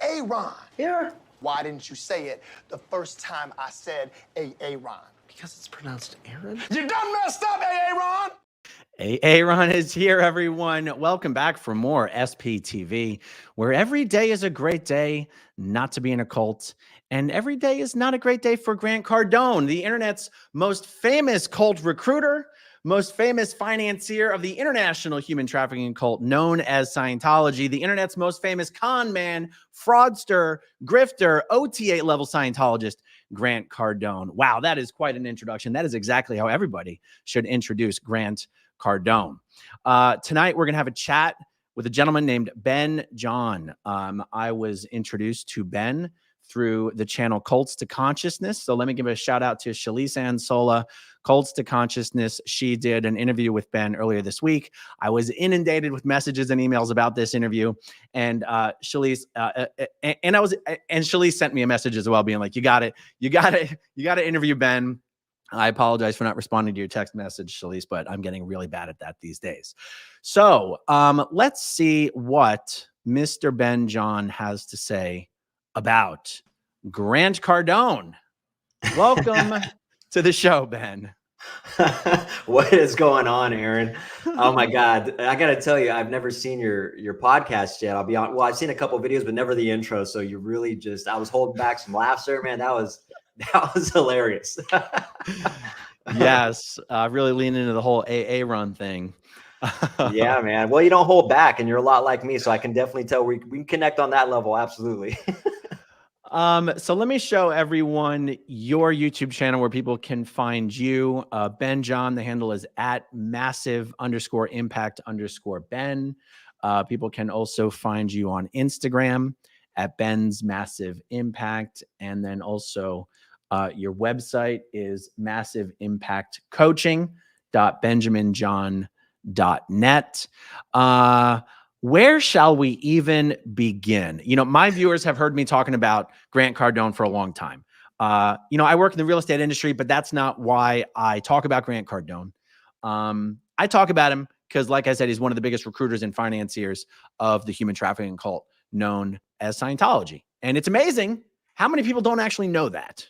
Aaron. Yeah. Why didn't you say it the first time I said Aaron? Because it's pronounced Aaron. You done messed up, Aaron. Aaron is here, everyone. Welcome back for more SPTV, where every day is a great day not to be in a cult, and every day is not a great day for Grant Cardone, the internet's most famous cult recruiter, most famous financier of the international human trafficking cult known as Scientology, the internet's most famous con man, fraudster, grifter, OT8 level Scientologist, Grant Cardone. Wow, that is quite an introduction. That is exactly how everybody should introduce Grant Cardone. Tonight, we're going to have a chat with a gentleman named Ben John. I was introduced to Ben through the channel Cults to Consciousness. So let me give a shout out to Shalise Ansola, Cults to Consciousness. She did an interview with Ben earlier this week. I was inundated with messages and emails about this interview. And Shalise, Shalise sent me a message as well, being like, you got to interview Ben. I apologize for not responding to your text message, Shalise, but I'm getting really bad at that these days. So let's see what Mr. Ben John has to say about Grant Cardone. Welcome to the show, Ben. What is going on, Aaron? Oh my God. I got to tell you, I've never seen your podcast yet. I'll be on. Well, I've seen a couple of videos, but never the intro. So you really I was holding back some laughs there, man. That was hilarious. Yes. Really lean into the whole AA run thing. Yeah, man. Well, you don't hold back and you're a lot like me. So I can definitely tell we can connect on that level. Absolutely. So let me show everyone your YouTube channel where people can find you. Ben John, the handle is at massive_impact_Ben. People can also find you on Instagram at Ben's Massive Impact. And then also your website is massiveimpactcoaching.benjaminjohn.net. Where shall we even begin? You know, my viewers have heard me talking about Grant Cardone for a long time. You know, I work in the real estate industry, but that's not why I talk about Grant Cardone. I talk about him because, like I said, he's one of the biggest recruiters and financiers of the human trafficking cult known as Scientology. And it's amazing how many people don't actually know that.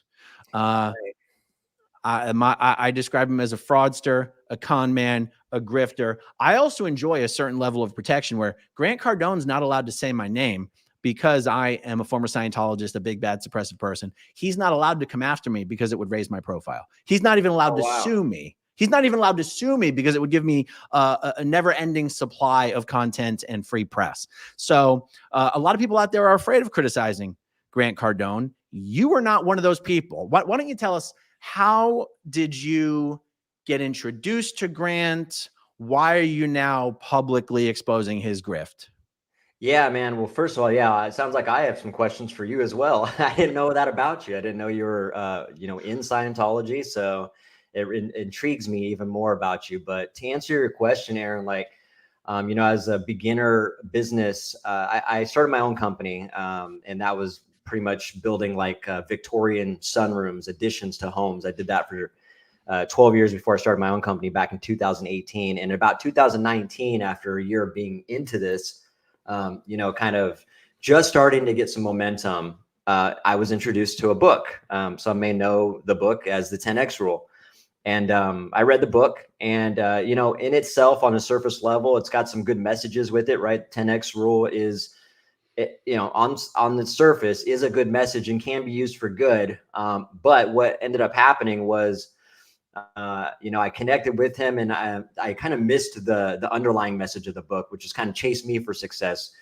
I describe him as a fraudster, a con man, a grifter. I also enjoy a certain level of protection where Grant Cardone's not allowed to say my name because I am a former Scientologist, a big, bad, suppressive person. He's not allowed to come after me because it would raise my profile. He's not even allowed to sue me. He's not even allowed to sue me because it would give me a never-ending supply of content and free press. So a lot of people out there are afraid of criticizing Grant Cardone. You are not one of those people. Why don't you tell us, how did you get introduced to Grant? Why are you now publicly exposing his grift? Yeah, man. Well, first of all, yeah, it sounds like I have some questions for you as well. I didn't know that about you. I didn't know you were, in Scientology. So it intrigues me even more about you. But to answer your question, Aaron, as a beginner business, I started my own company, and that was pretty much building Victorian sunrooms, additions to homes. I did that for 12 years before I started my own company back in 2018. And about 2019, after a year of being into this, kind of just starting to get some momentum, I was introduced to a book. Some may know the book as the 10X Rule. And I read the book, and, in itself, on a surface level, it's got some good messages with it, right? 10X Rule is, on the surface is a good message and can be used for good. But what ended up happening was, I connected with him, and I kind of missed the underlying message of the book, which is kind of chase me for success.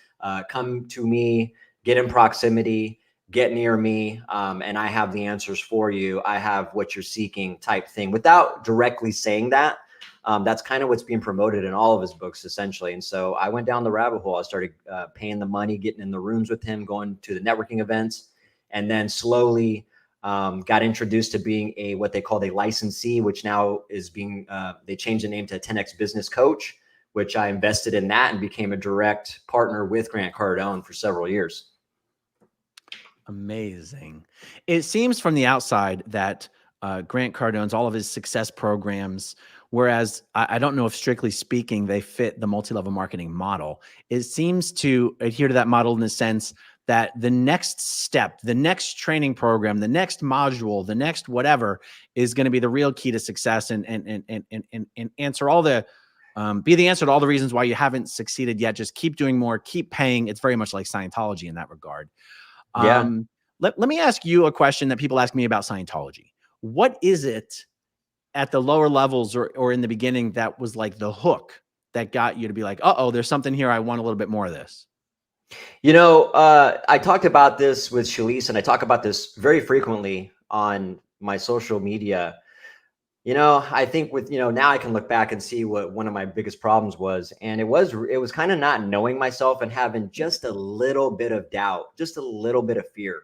Come to me, get in proximity, get near me, and I have the answers for you. I have what you're seeking type thing, without directly saying that. That's kind of what's being promoted in all of his books, essentially. And so I went down the rabbit hole. I started paying the money, getting in the rooms with him, going to the networking events, and then slowly got introduced to being what they called a licensee, which now is being, they changed the name to 10X Business Coach, which I invested in that and became a direct partner with Grant Cardone for several years. Amazing. It seems from the outside that Grant Cardone's, all of his success programs, whereas I don't know if strictly speaking, they fit the multi-level marketing model. It seems to adhere to that model in the sense that the next step, the next training program, the next module, the next whatever is going to be the real key to success, and answer all the be the answer to all the reasons why you haven't succeeded yet. Just keep doing more, keep paying. It's very much like Scientology in that regard. Yeah. Let me ask you a question that people ask me about Scientology. What is it at the lower levels or in the beginning that was like the hook that got you to be like, uh-oh, there's something here. I want a little bit more of this? I talked about this with Shalise, and I talk about this very frequently on my social media. I think with, now I can look back and see what one of my biggest problems was. And it was kind of not knowing myself and having just a little bit of doubt, just a little bit of fear.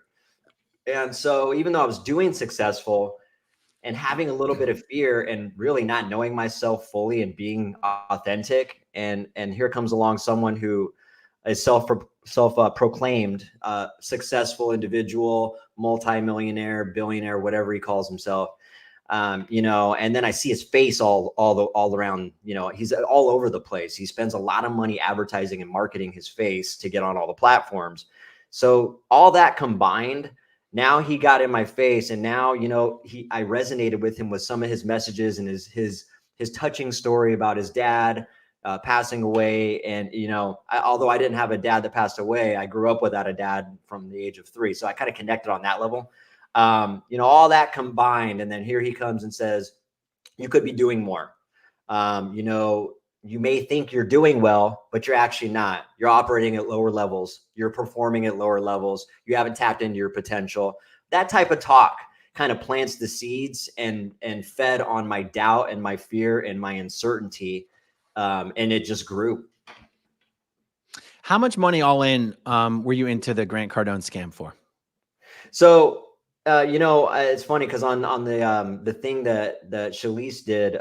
And so even though I was doing successful and having a little bit of fear and really not knowing myself fully and being authentic, and here comes along someone who is self-proclaimed successful individual, multimillionaire, billionaire, whatever he calls himself. And then I see his face all around, he's all over the place. He spends a lot of money advertising and marketing his face to get on all the platforms. So all that combined, now he got in my face, and now, I resonated with him with some of his messages and his touching story about his dad passing away. And, although I didn't have a dad that passed away, I grew up without a dad from the age of 3. So I kind of connected on that level. All that combined, and then here he comes and says, you could be doing more. You may think you're doing well, but you're actually not. You're operating at lower levels. You're performing at lower levels. You haven't tapped into your potential. That type of talk kind of plants the seeds and fed on my doubt and my fear and my uncertainty. And it just grew. How much money all in were you into the Grant Cardone scam for? So, it's funny because on the thing that Shalise did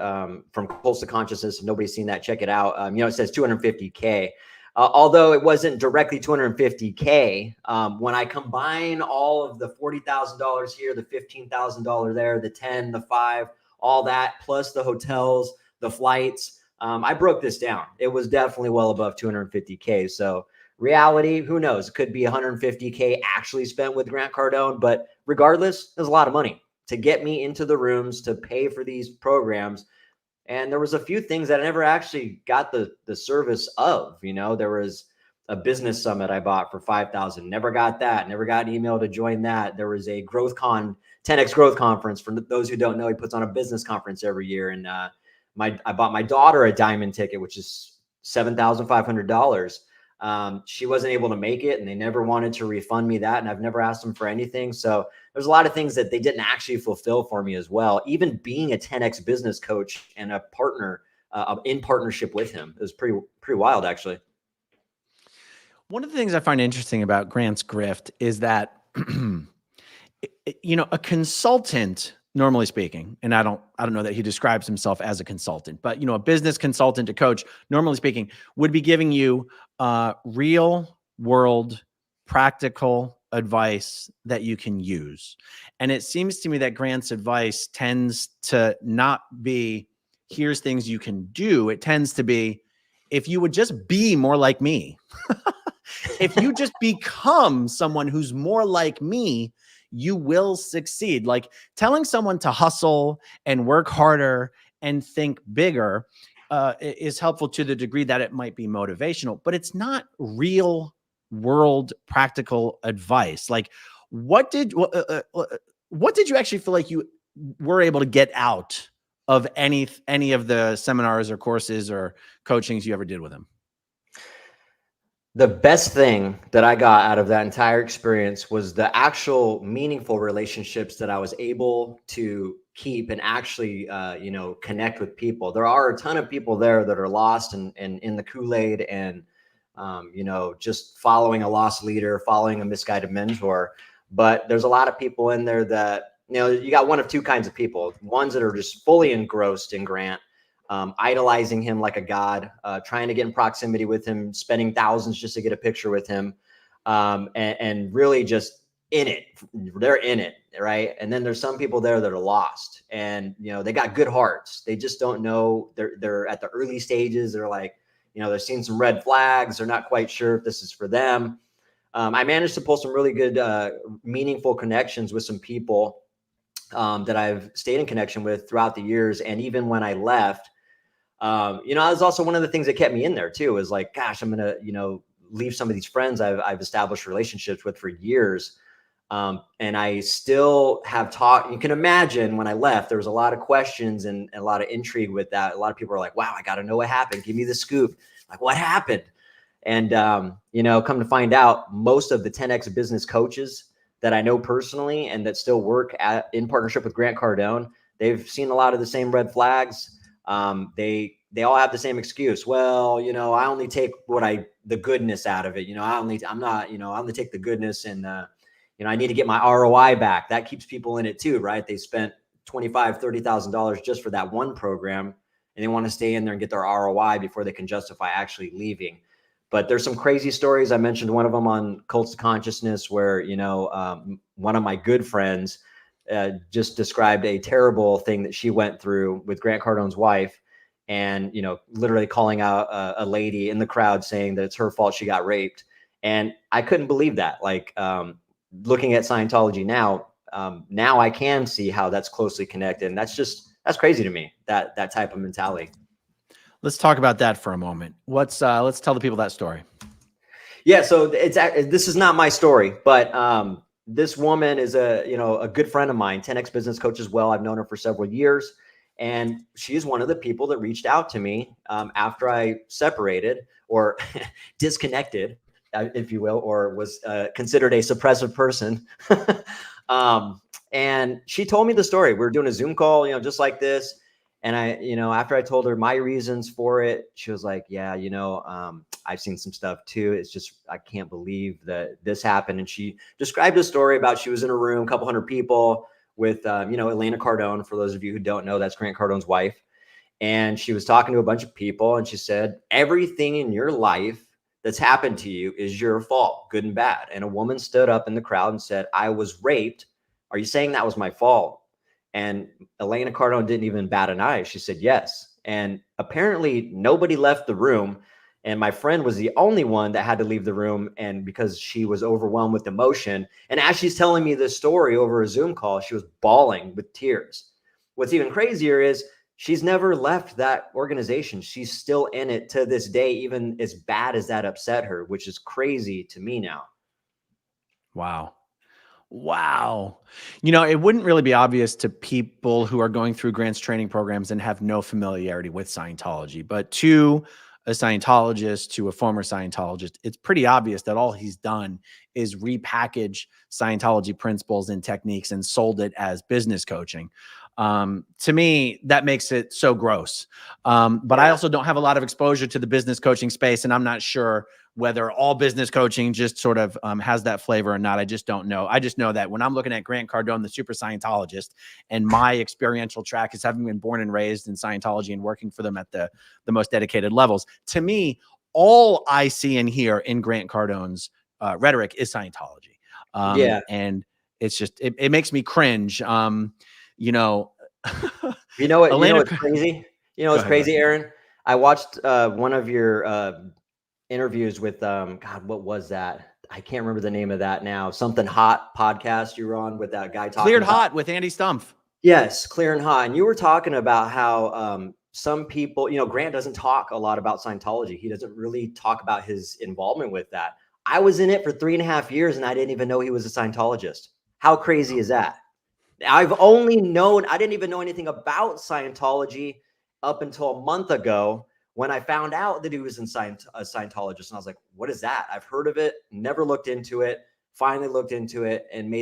from Pulse to Consciousness, if nobody's seen that, check it out. It says 250K. Although it wasn't directly 250K, when I combine all of the $40,000 here, the $15,000 there, the 10, the 5, all that, plus the hotels, the flights, I broke this down. It was definitely well above 250K. So reality, who knows? It could be 150K actually spent with Grant Cardone, but regardless, there's a lot of money to get me into the rooms, to pay for these programs. And there was a few things that I never actually got the service of. There was a business summit I bought for $5,000. Never got that. Never got an email to join that. There was a 10X growth conference. For those who don't know, he puts on a business conference every year. And I bought my daughter a diamond ticket, which is $7,500. She wasn't able to make it, and they never wanted to refund me that. And I've never asked them for anything. So there's a lot of things that they didn't actually fulfill for me as well. Even being a 10X business coach and a partner in partnership with him, it was pretty wild, actually. One of the things I find interesting about Grant's grift is that, a consultant, normally speaking, and I don't know that he describes himself as a consultant, but, a business consultant, a coach, normally speaking, would be giving you real world, practical advice that you can use. And it seems to me that Grant's advice tends to not be, here's things you can do. It tends to be, if you would just be more like me, if you just become someone who's more like me, you will succeed. Like telling someone to hustle and work harder and think bigger is helpful to the degree that it might be motivational, but it's not real world practical advice. Like what did you actually feel like you were able to get out of any of the seminars or courses or coachings you ever did with him? The best thing that I got out of that entire experience was the actual meaningful relationships that I was able to keep and actually, connect with people. There are a ton of people there that are lost and in the Kool-Aid and, just following a lost leader, following a misguided mentor. But there's a lot of people in there that, you got one of two kinds of people. Ones that are just fully engrossed in Grant, idolizing him like a god, trying to get in proximity with him, spending thousands just to get a picture with him, and really just in it. They're in it, right? And then there's some people there that are lost, and they got good hearts. They just don't know. They're at the early stages. They're like, they're seeing some red flags. They're not quite sure if this is for them. I managed to pull some really good, meaningful connections with some people that I've stayed in connection with throughout the years. And even when I left, that was also one of the things that kept me in there too, is like, gosh, I'm going to, leave some of these friends I've established relationships with for years. And I still have talked. You can imagine when I left, there was a lot of questions and a lot of intrigue with that. A lot of people are like, wow, I got to know what happened. Give me the scoop. Like, what happened? And, come to find out, most of the 10X business coaches that I know personally and that still work in partnership with Grant Cardone, they've seen a lot of the same red flags. They all have the same excuse. Well, I only take the goodness out of it. I only take the goodness and, I need to get my ROI back. That keeps people in it too, right? They spent $25,000, $30,000 just for that one program, and they want to stay in there and get their ROI before they can justify actually leaving. But there's some crazy stories. I mentioned one of them on Cults of Consciousness where, one of my good friends just described a terrible thing that she went through with Grant Cardone's wife, and, literally calling out a lady in the crowd saying that it's her fault she got raped. And I couldn't believe that. Like, looking at Scientology now, now I can see how that's closely connected. And that's crazy to me, that type of mentality. Let's talk about that for a moment. Let's tell the people that story. Yeah. So this is not my story, but this woman is a good friend of mine, 10X business coach as well. I've known her for several years, and she's one of the people that reached out to me after I separated or disconnected, if you will, or was considered a suppressive person. And she told me the story. We were doing a Zoom call, just like this. And I, after I told her my reasons for it, she was like, yeah, I've seen some stuff too. It's just, I can't believe that this happened. And she described a story about, she was in a room, a couple hundred people with, Elena Cardone. For those of you who don't know, that's Grant Cardone's wife. And she was talking to a bunch of people, and she said, everything in your life that's happened to you is your fault, good and bad. And a woman stood up in the crowd and said, I was raped. Are you saying that was my fault? And Elena Cardone didn't even bat an eye. She said, yes. And apparently nobody left the room. And my friend was the only one that had to leave the room. And because she was overwhelmed with emotion. And as she's telling me this story over a Zoom call, she was bawling with tears. What's even crazier is she's never left that organization. She's still in it to this day, even as bad as that upset her, which is crazy to me now. Wow. Wow. It wouldn't really be obvious to people who are going through Grant's training programs and have no familiarity with Scientology, but to a Scientologist, to a former Scientologist, it's pretty obvious that all he's done is repackage Scientology principles and techniques and sold it as business coaching. To me, that makes it so gross. But I also don't have a lot of exposure to the business coaching space, and I'm not sure whether all business coaching just sort of has that flavor or not. I just don't know. I just know that when I'm looking at Grant Cardone, the super Scientologist, and my experiential track is having been born and raised in Scientology and working for them at the most dedicated levels, to me, all I see and hear in Grant Cardone's rhetoric is Scientology. And it's just, it makes me cringe. What's crazy? It's crazy, Aaron. I watched one of your interviews with God, what was that? I can't remember the name of that now. Something Hot podcast you were on with that guy talking Cleared Hot with Andy Stumpf. Yes, Clear and Hot. And you were talking about how some people, Grant doesn't talk a lot about Scientology. He doesn't really talk about his involvement with that. I was in it for 3.5 years and I didn't even know he was a Scientologist. How crazy is that? I didn't even know anything about Scientology up until a month ago when I found out that he was a Scientologist. And I was like, what is that? I've heard of it, never looked into it, finally looked into it and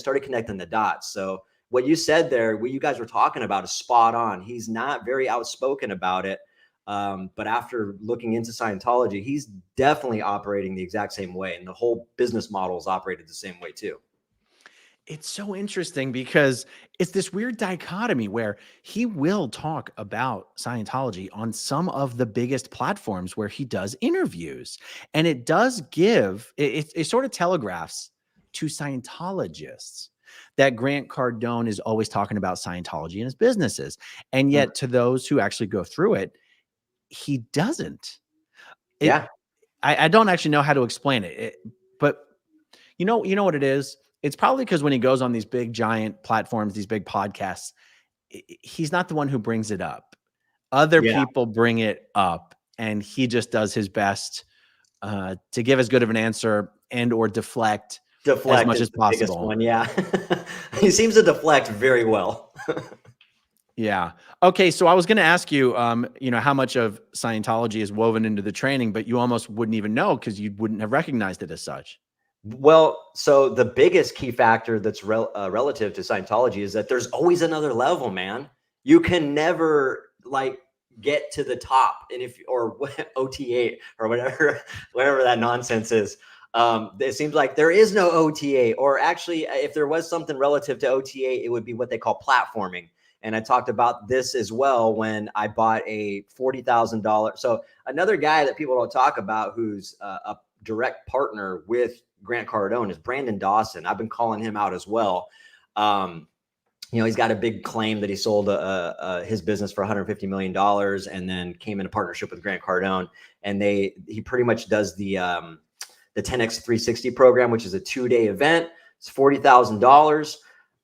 started connecting the dots. So what you said there, what you guys were talking about is spot on. He's not very outspoken about it. But after looking into Scientology, he's definitely operating the exact same way. And the whole business model is operated the same way too. It's so interesting because it's this weird dichotomy where he will talk about Scientology on some of the biggest platforms where he does interviews. And it does it sort of telegraphs to Scientologists that Grant Cardone is always talking about Scientology and his businesses. And yet to those who actually go through it, he doesn't. I don't actually know how to explain it, but You know what it is? It's probably because when he goes on these big giant platforms, these big podcasts, he's not the one who brings it up. Other Yeah. people bring it up, and he just does his best to give as good of an answer and or deflect as Deflect much is as the biggest possible. one. Yeah. He seems to deflect very well. Yeah. Okay. So I was going to ask you, how much of Scientology is woven into the training, but you almost wouldn't even know because you wouldn't have recognized it as such. Well, so the biggest key factor that's relative to Scientology is that there's always another level, man. You can never like get to the top, and if or OTA or whatever that nonsense is. It seems like there is no OTA, or actually, if there was something relative to OTA, it would be what they call platforming. And I talked about this as well when I bought a $40,000. So another guy that people don't talk about, who's a direct partner with Grant Cardone, is Brandon Dawson. I've been calling him out as well. He's got a big claim that he sold his business for $150 million and then came into partnership with Grant Cardone. And he pretty much does the 10X 360 program, which is a 2-day event. It's $40,000.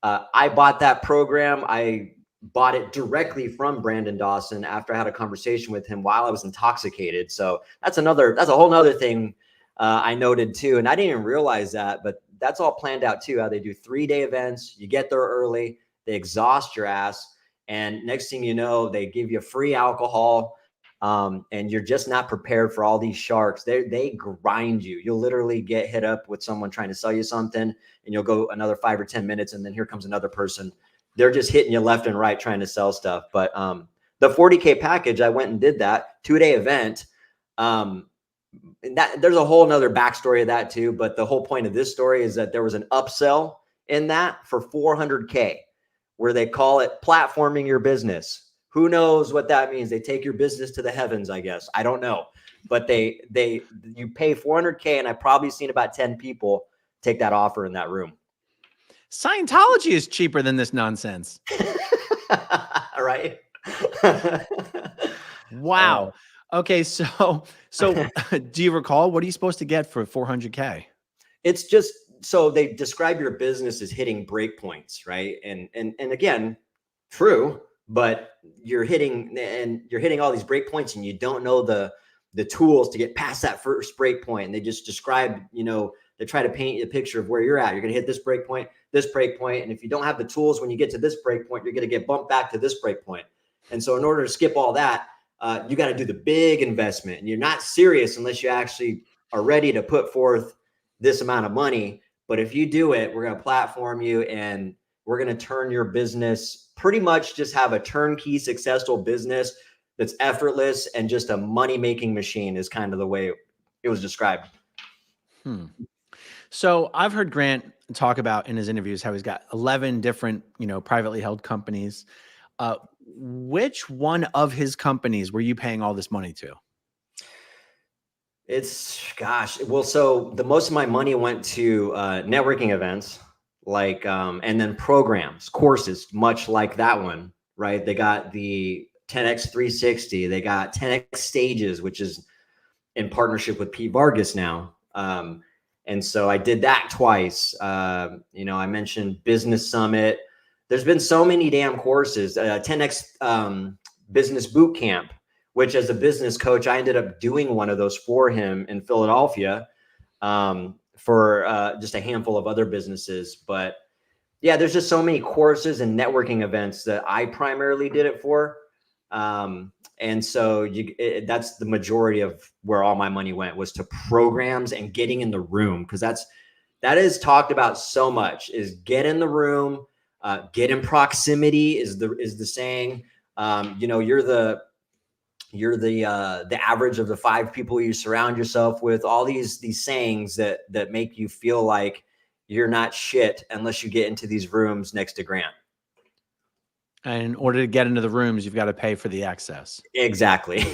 I bought that program. I bought it directly from Brandon Dawson after I had a conversation with him while I was intoxicated. So that's a whole nother thing I noted too. And I didn't even realize that, but that's all planned out too, how they do 3-day events. You get there early, they exhaust your ass. And next thing you know, they give you free alcohol. And you're just not prepared for all these sharks. They grind you. You'll literally get hit up with someone trying to sell you something, and you'll go another 5 or 10 minutes. And then here comes another person. They're just hitting you left and right trying to sell stuff. But the 40K package, I went and did that 2-day event. And that there's a whole nother backstory of that too. But the whole point of this story is that there was an upsell in that for 400K, where they call it platforming your business. Who knows what that means? They take your business to the heavens, I guess. I don't know. But you pay 400K, and I've probably seen about 10 people take that offer in that room. Scientology is cheaper than this nonsense. Right? Wow. Okay, so do you recall, what are you supposed to get for 400K? It's just, so they describe your business as hitting breakpoints, right? And again, true, but you're hitting all these breakpoints, and you don't know the tools to get past that first breakpoint. And they just describe, they try to paint you a picture of where you're at. You're going to hit this breakpoint, and if you don't have the tools when you get to this breakpoint, you're going to get bumped back to this breakpoint. And so in order to skip all that, you got to do the big investment, and you're not serious unless you actually are ready to put forth this amount of money. But if you do it, we're going to platform you, and we're going to turn your business, pretty much just have a turnkey successful business that's effortless and just a money-making machine, is kind of the way it was described. So I've heard Grant talk about in his interviews how he's got 11 different, privately held companies. Which one of his companies were you paying all this money to? So the most of my money went to networking events, and then programs, courses, much like that one, right? They got the 10X 360, they got 10X Stages, which is in partnership with Pete Vargas now. And so I did that twice. I mentioned Business Summit. There's been so many damn courses, 10X Business Boot Camp, which as a business coach, I ended up doing one of those for him in Philadelphia for just a handful of other businesses. But yeah, there's just so many courses and networking events that I primarily did it for. And so that's the majority of where all my money went, was to programs and getting in the room. Cause that is talked about so much, is get in the room, get in proximity is the saying. You're the average of the 5 people you surround yourself with, all these sayings that make you feel like you're not shit unless you get into these rooms next to Grant. And in order to get into the rooms, you've got to pay for the access. Exactly.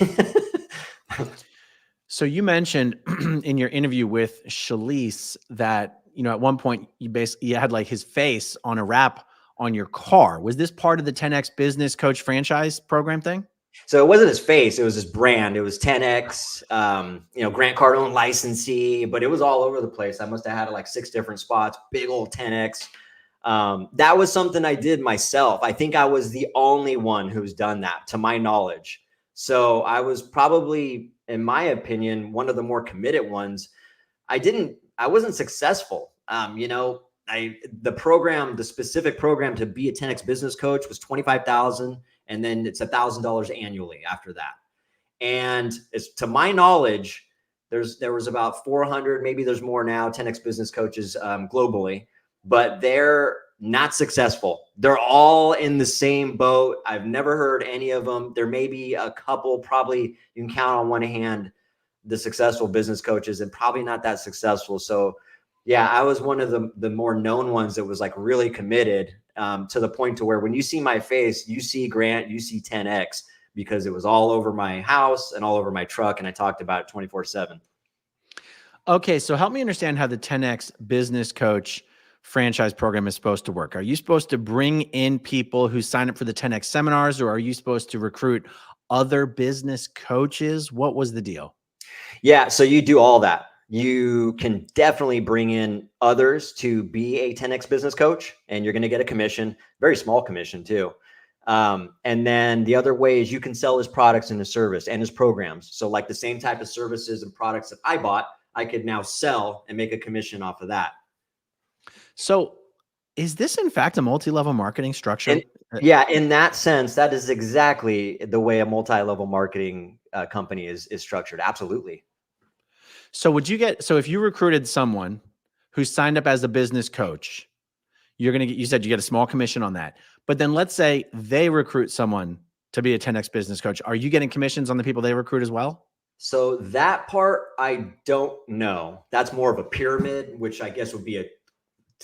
So you mentioned in your interview with Shalice that, at one point you had like his face on a wrap on your car. Was this part of the 10X Business Coach franchise program thing? So it wasn't his face, it was his brand. It was 10X, Grant Cardone licensee, but it was all over the place. I must have had like 6 different spots, big old 10X. That was something I did myself. I think I was the only one who's done that to my knowledge. So I was probably, in my opinion, one of the more committed ones. I wasn't successful. The specific program to be a 10X business coach was 25,000. And then it's $1,000 annually after that. And to my knowledge, there was about 400, maybe there's more now, 10X business coaches globally, but they're not successful. They're all in the same boat. I've never heard any of them. There may be a couple, probably you can count on one hand, the successful business coaches, and probably not that successful. So yeah, I was one of the more known ones that was like really committed, to the point to where when you see my face, you see Grant, you see 10X, because it was all over my house and all over my truck. And I talked about it 24/7. Okay. So help me understand how the 10X business coach franchise program is supposed to work. Are you supposed to bring in people who sign up for the 10X seminars, or are you supposed to recruit other business coaches? What was the deal? Yeah. So you do all that. You can definitely bring in others to be a 10X business coach, and you're going to get a commission, very small commission too. And then the other way is you can sell his products and his service and his programs. So like the same type of services and products that I bought, I could now sell and make a commission off of that. So is this in fact a multi-level marketing structure? Yeah, in that sense, that is exactly the way a multi-level marketing company is structured. Absolutely. So if you recruited someone who signed up as a business coach, you said you get a small commission on that. But then let's say they recruit someone to be a 10X business coach. Are you getting commissions on the people they recruit as well? So that part, I don't know. That's more of a pyramid, which I guess would be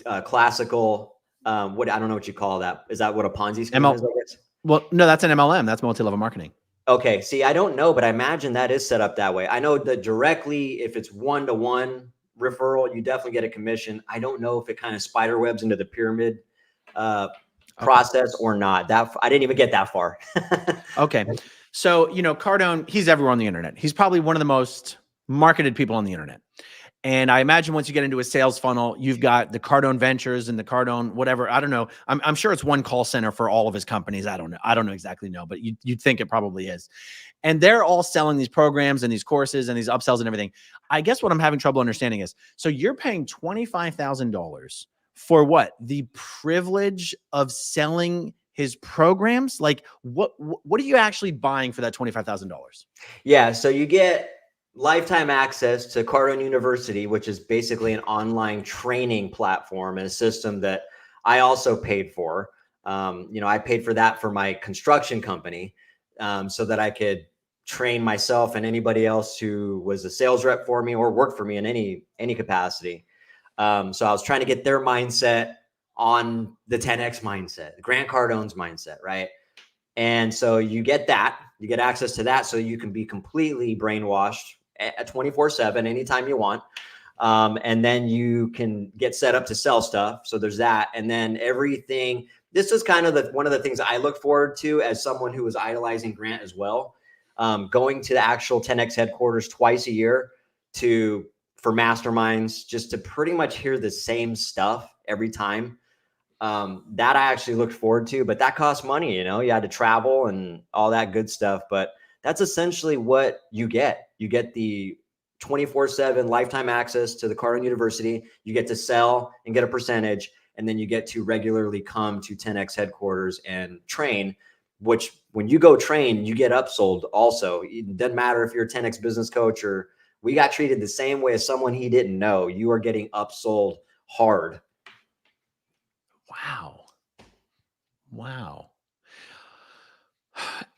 a classical, I don't know what you call that. Is that what a Ponzi scheme is, I guess? Well, no, that's an MLM. That's multi-level marketing. Okay. See, I don't know, but I imagine that is set up that way. I know that directly, if it's one-to-one referral, you definitely get a commission. I don't know if it kind of spider webs into the pyramid process or not. I didn't even get that far. Okay. So, Cardone, he's everywhere on the internet. He's probably one of the most marketed people on the internet. And I imagine once you get into a sales funnel, you've got the Cardone Ventures and the Cardone whatever. I don't know. I'm sure it's one call center for all of his companies. I don't know. I don't know exactly but you'd think it probably is. And they're all selling these programs and these courses and these upsells and everything. I guess what I'm having trouble understanding is, so you're paying $25,000 for what? The privilege of selling his programs? Like what are you actually buying for that $25,000? Yeah. So you get lifetime access to Cardone University, which is basically an online training platform and a system that I also paid for. I paid for that for my construction company, so that I could train myself and anybody else who was a sales rep for me or worked for me in any capacity. So I was trying to get their mindset on the 10X mindset, Grant Cardone's mindset, right? And so you get access to that, so you can be completely brainwashed at 24/7 anytime you want. And then you can get set up to sell stuff. So there's that. And then everything, this is kind of one of the things I look forward to as someone who was idolizing Grant as well. Going to the actual 10X headquarters twice a year for masterminds, just to pretty much hear the same stuff every time. That I actually looked forward to, but that costs money. You had to travel and all that good stuff, but that's essentially what you get. You get the 24/7 lifetime access to the Cardone University. You get to sell and get a percentage, and then you get to regularly come to 10X headquarters and train, which when you go train, you get upsold also. It doesn't matter if you're a 10X business coach or we got treated the same way as someone he didn't know. You are getting upsold hard. Wow.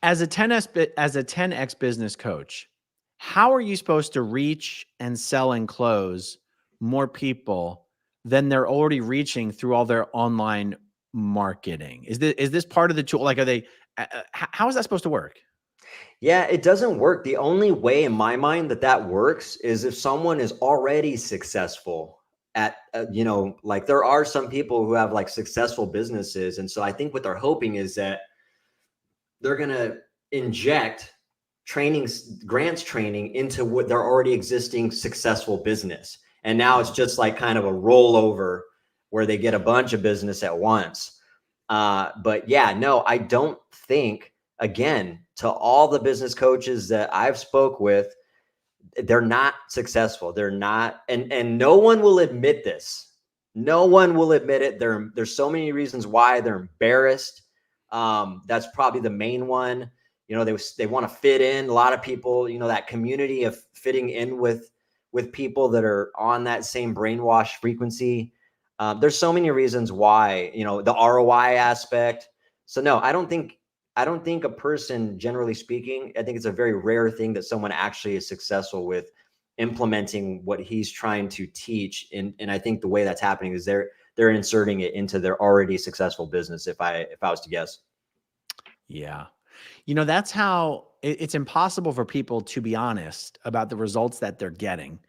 As a 10X business coach, how are you supposed to reach and sell and close more people than they're already reaching through all their online marketing? Is this part of the tool? Like, how is that supposed to work? Yeah, it doesn't work. The only way in my mind that works is if someone is already successful at, like there are some people who have like successful businesses. And so I think what they're hoping is that they're going to inject grants training into what their already existing successful business. And now it's just like kind of a rollover where they get a bunch of business at once. But yeah, no, I don't think, again, to all the business coaches that I've spoke with, they're not successful. They're not, and no one will admit this. No one will admit it. There's so many reasons why they're embarrassed. That's probably the main one. You know, they want to fit in. A lot of people, you know, that community of fitting in with people that are on that same brainwash frequency. There's so many reasons why, you know, the ROI aspect. So no, I don't think a person, generally speaking, I think it's a very rare thing that someone actually is successful with implementing what he's trying to teach. And I think the way that's happening is they're inserting it into their already successful business. If I was to guess. Yeah. You know, that's how it's impossible for people to be honest about the results that they're getting,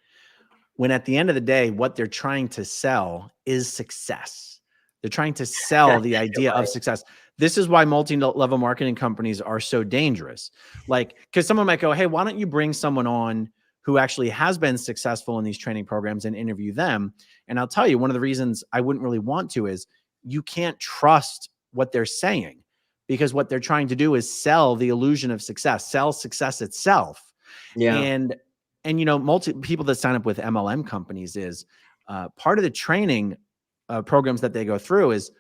when at the end of the day, what they're trying to sell is success. They're trying to sell the idea of success. This is why multi-level marketing companies are so dangerous. Like, because someone might go, hey, why don't you bring someone on who actually has been successful in these training programs and interview them? And I'll tell you, one of the reasons I wouldn't really want to is you can't trust what they're saying, because what they're trying to do is sell the illusion of success, sell success itself. Yeah. And you know, people that sign up with MLM companies is part of the training programs that they go through is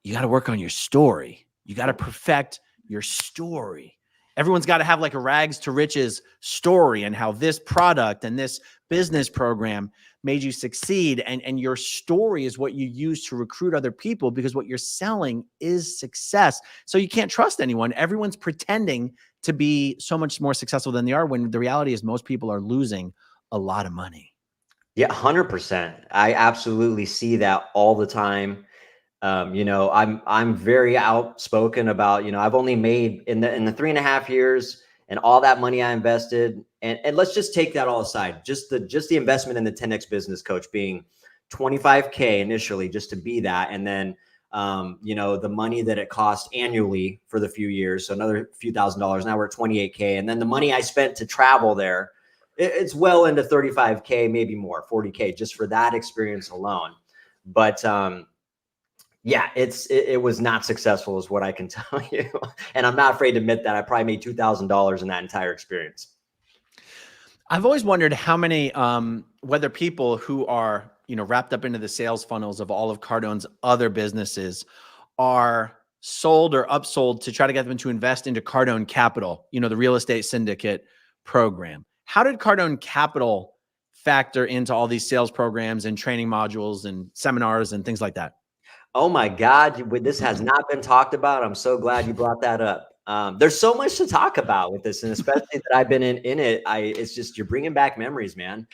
you got to work on your story. You got to perfect your story. Everyone's got to have like a rags to riches story and how this product and this business program made you succeed. And your story is what you use to recruit other people, because what you're selling is success. So you can't trust anyone. Everyone's pretending to be so much more successful than they are, when the reality is most people are losing a lot of money. Yeah, 100%. I absolutely see that all the time. You know, I'm very outspoken about, you know, I've only made in the 3.5 years and all that money I invested. And let's just take that all aside. Just the investment in the 10X business coach being $25K initially just to be that. And then, you know, the money that it cost annually for the few years. So another few $1,000s. Now we're at 28K. And then the money I spent to travel there, it's well into 35K, maybe more, 40K just for that experience alone. But, yeah, it was not successful is what I can tell you. And I'm not afraid to admit that I probably made $2,000 in that entire experience. I've always wondered how many, whether people who are, you know, wrapped up into the sales funnels of all of Cardone's other businesses are sold or upsold to try to get them to invest into Cardone Capital, you know, the real estate syndicate program. How did Cardone Capital factor into all these sales programs and training modules and seminars and things like that? Oh my God, this has not been talked about. I'm so glad you brought that up. There's so much to talk about with this, and especially that I've been in it. It's just, you're bringing back memories, man.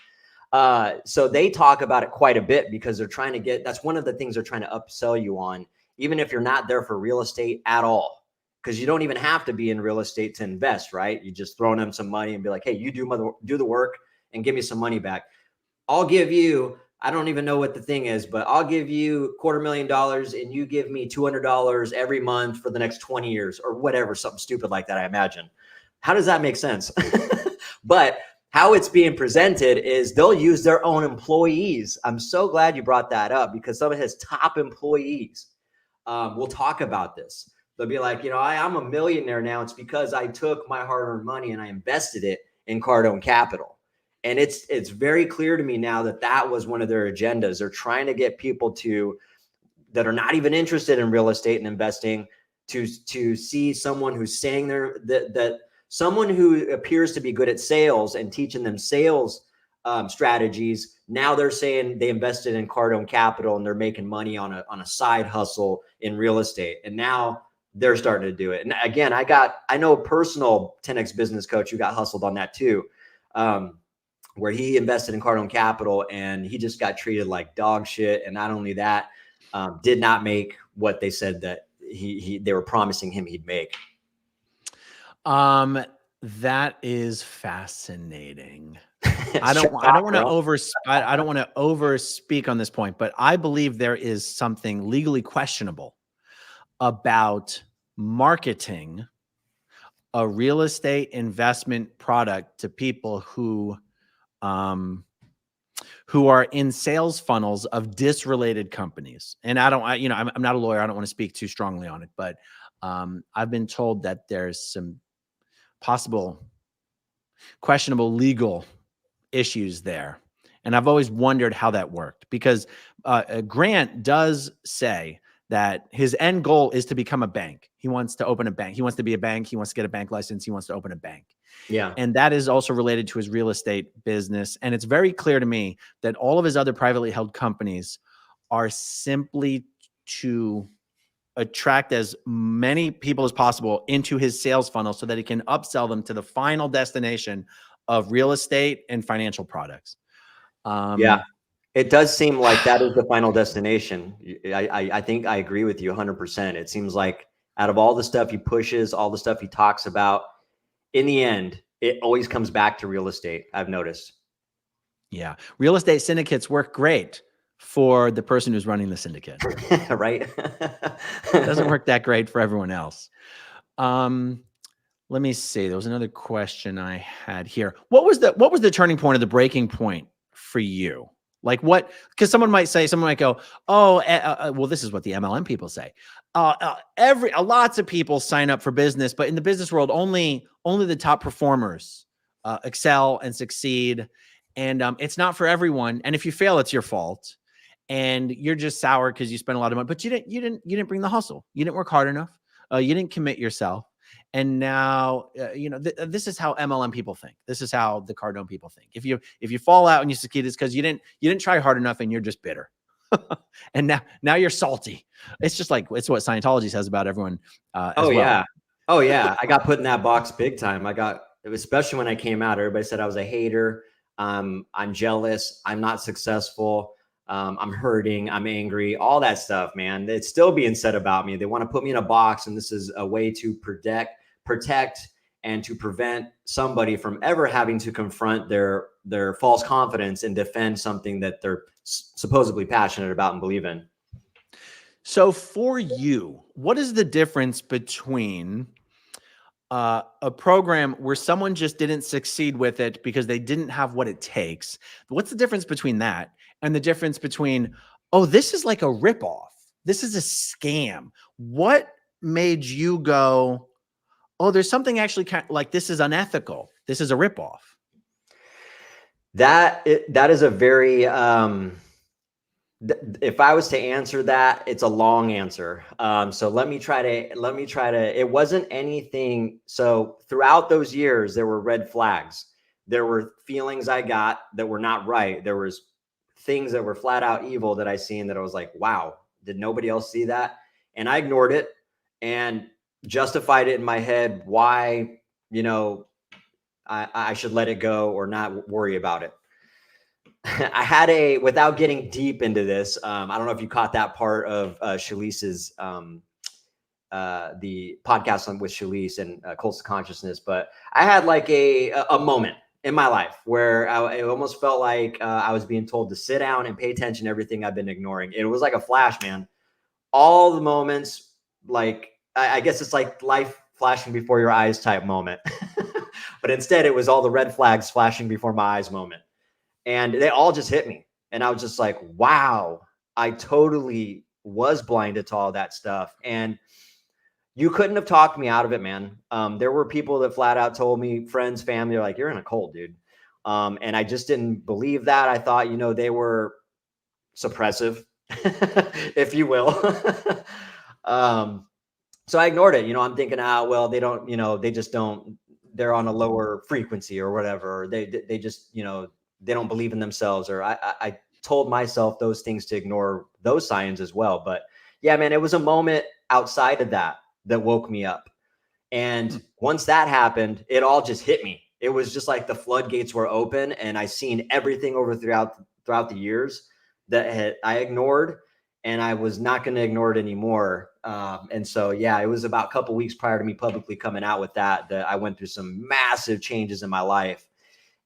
So they talk about it quite a bit because they're trying to that's one of the things they're trying to upsell you on, even if you're not there for real estate at all, because you don't even have to be in real estate to invest, right? You just throw them some money and be like, hey, you do the work and give me some money back. I'll give you, I don't even know what the thing is, but I'll give you $250,000 and you give me $200 every month for the next 20 years or whatever, something stupid like that, I imagine. How does that make sense? But how it's being presented is they'll use their own employees. I'm so glad you brought that up, because some of his top employees will talk about this. They'll be like, you know, I'm a millionaire now. It's because I took my hard-earned money and I invested it in Cardone Capital. And it's very clear to me now that that was one of their agendas. They're trying to get people that are not even interested in real estate and investing to see someone who's saying that someone who appears to be good at sales and teaching them sales strategies. Now they're saying they invested in Cardone Capital and they're making money on a side hustle in real estate. And now they're starting to do it. And again, I know a personal 10X business coach who got hustled on that too. Where he invested in Cardone Capital and he just got treated like dog shit. And not only that, did not make what they said that they were promising him he'd make. That is fascinating. I don't want to overspeak on this point, but I believe there is something legally questionable about marketing a real estate investment product to people who are in sales funnels of disrelated companies. And I'm not a lawyer. I don't want to speak too strongly on it, but I've been told that there's some possible questionable legal issues there. And I've always wondered how that worked, because Grant does say that his end goal is to become a bank. He wants to open a bank. He wants to be a bank. He wants to get a bank license. He wants to open a bank. Yeah. And that is also related to his real estate business. And it's very clear to me that all of his other privately held companies are simply to attract as many people as possible into his sales funnel so that he can upsell them to the final destination of real estate and financial products. Yeah, it does seem like that is the final destination. I think I agree with you 100%. It seems like out of all the stuff he pushes, all the stuff he talks about, in the end, it always comes back to real estate, I've noticed. Yeah. Real estate syndicates work great for the person who's running the syndicate. Right? Doesn't work that great for everyone else. Let me see. There was another question I had here. What was the turning point or the breaking point for you? Like what? Because someone might go, oh, well, this is what the MLM people say. Lots of people sign up for business, but in the business world, only the top performers excel and succeed. And it's not for everyone. And if you fail, it's your fault. And you're just sour because you spent a lot of money, but you didn't bring the hustle. You didn't work hard enough. You didn't commit yourself. And now, this is how MLM people think. This is how the Cardone people think. If you fall out and you succeed, it's because you didn't try hard enough and you're just bitter. And now you're salty. It's just like, it's what Scientology says about everyone. As well. Oh yeah. I got put in that box big time. Especially when I came out, everybody said I was a hater. I'm jealous. I'm not successful. I'm hurting. I'm angry. All that stuff, man. It's still being said about me. They want to put me in a box, and this is a way to protect and to prevent somebody from ever having to confront their false confidence and defend something that they're supposedly passionate about and believe in. So for you, what is the difference between a program where someone just didn't succeed with it because they didn't have what it takes? What's the difference between that and the difference between, oh, this is like a ripoff, this is a scam? What made you go, oh, there's something actually like this is unethical, this is a ripoff? That is a very, if I was to answer that, it's a long answer. So let me try to, it wasn't anything. So throughout those years, there were red flags. There were feelings I got that were not right. There was things that were flat out evil that I seen that I was like, wow, did nobody else see that? And I ignored it and justified it in my head why, I should let it go or not worry about it. I had without getting deep into this, I don't know if you caught that part of Shalice's, the podcast with Shalise and Cults of Consciousness, but I had like a moment in my life where it almost felt like I was being told to sit down and pay attention to everything I've been ignoring. It was like a flash, man. All the moments, like, I guess it's like life flashing before your eyes type moment. But instead, it was all the red flags flashing before my eyes moment. And they all just hit me. And I was just like, wow, I totally was blinded to all that stuff. And you couldn't have talked me out of it, man. There were people that flat out told me, friends, family, like, you're in a cult, dude. And I just didn't believe that. I thought, they were suppressive, if you will. So I ignored it. I'm thinking, well, they don't, they just don't, they're on a lower frequency or whatever. Or they just, they don't believe in themselves. Or I told myself those things to ignore those signs as well. But yeah, man, it was a moment outside of that woke me up. And once that happened, it all just hit me. It was just like the floodgates were open, and I seen everything throughout the years that I ignored, and I was not going to ignore it anymore. And so, yeah, it was about a couple weeks prior to me publicly coming out with that I went through some massive changes in my life.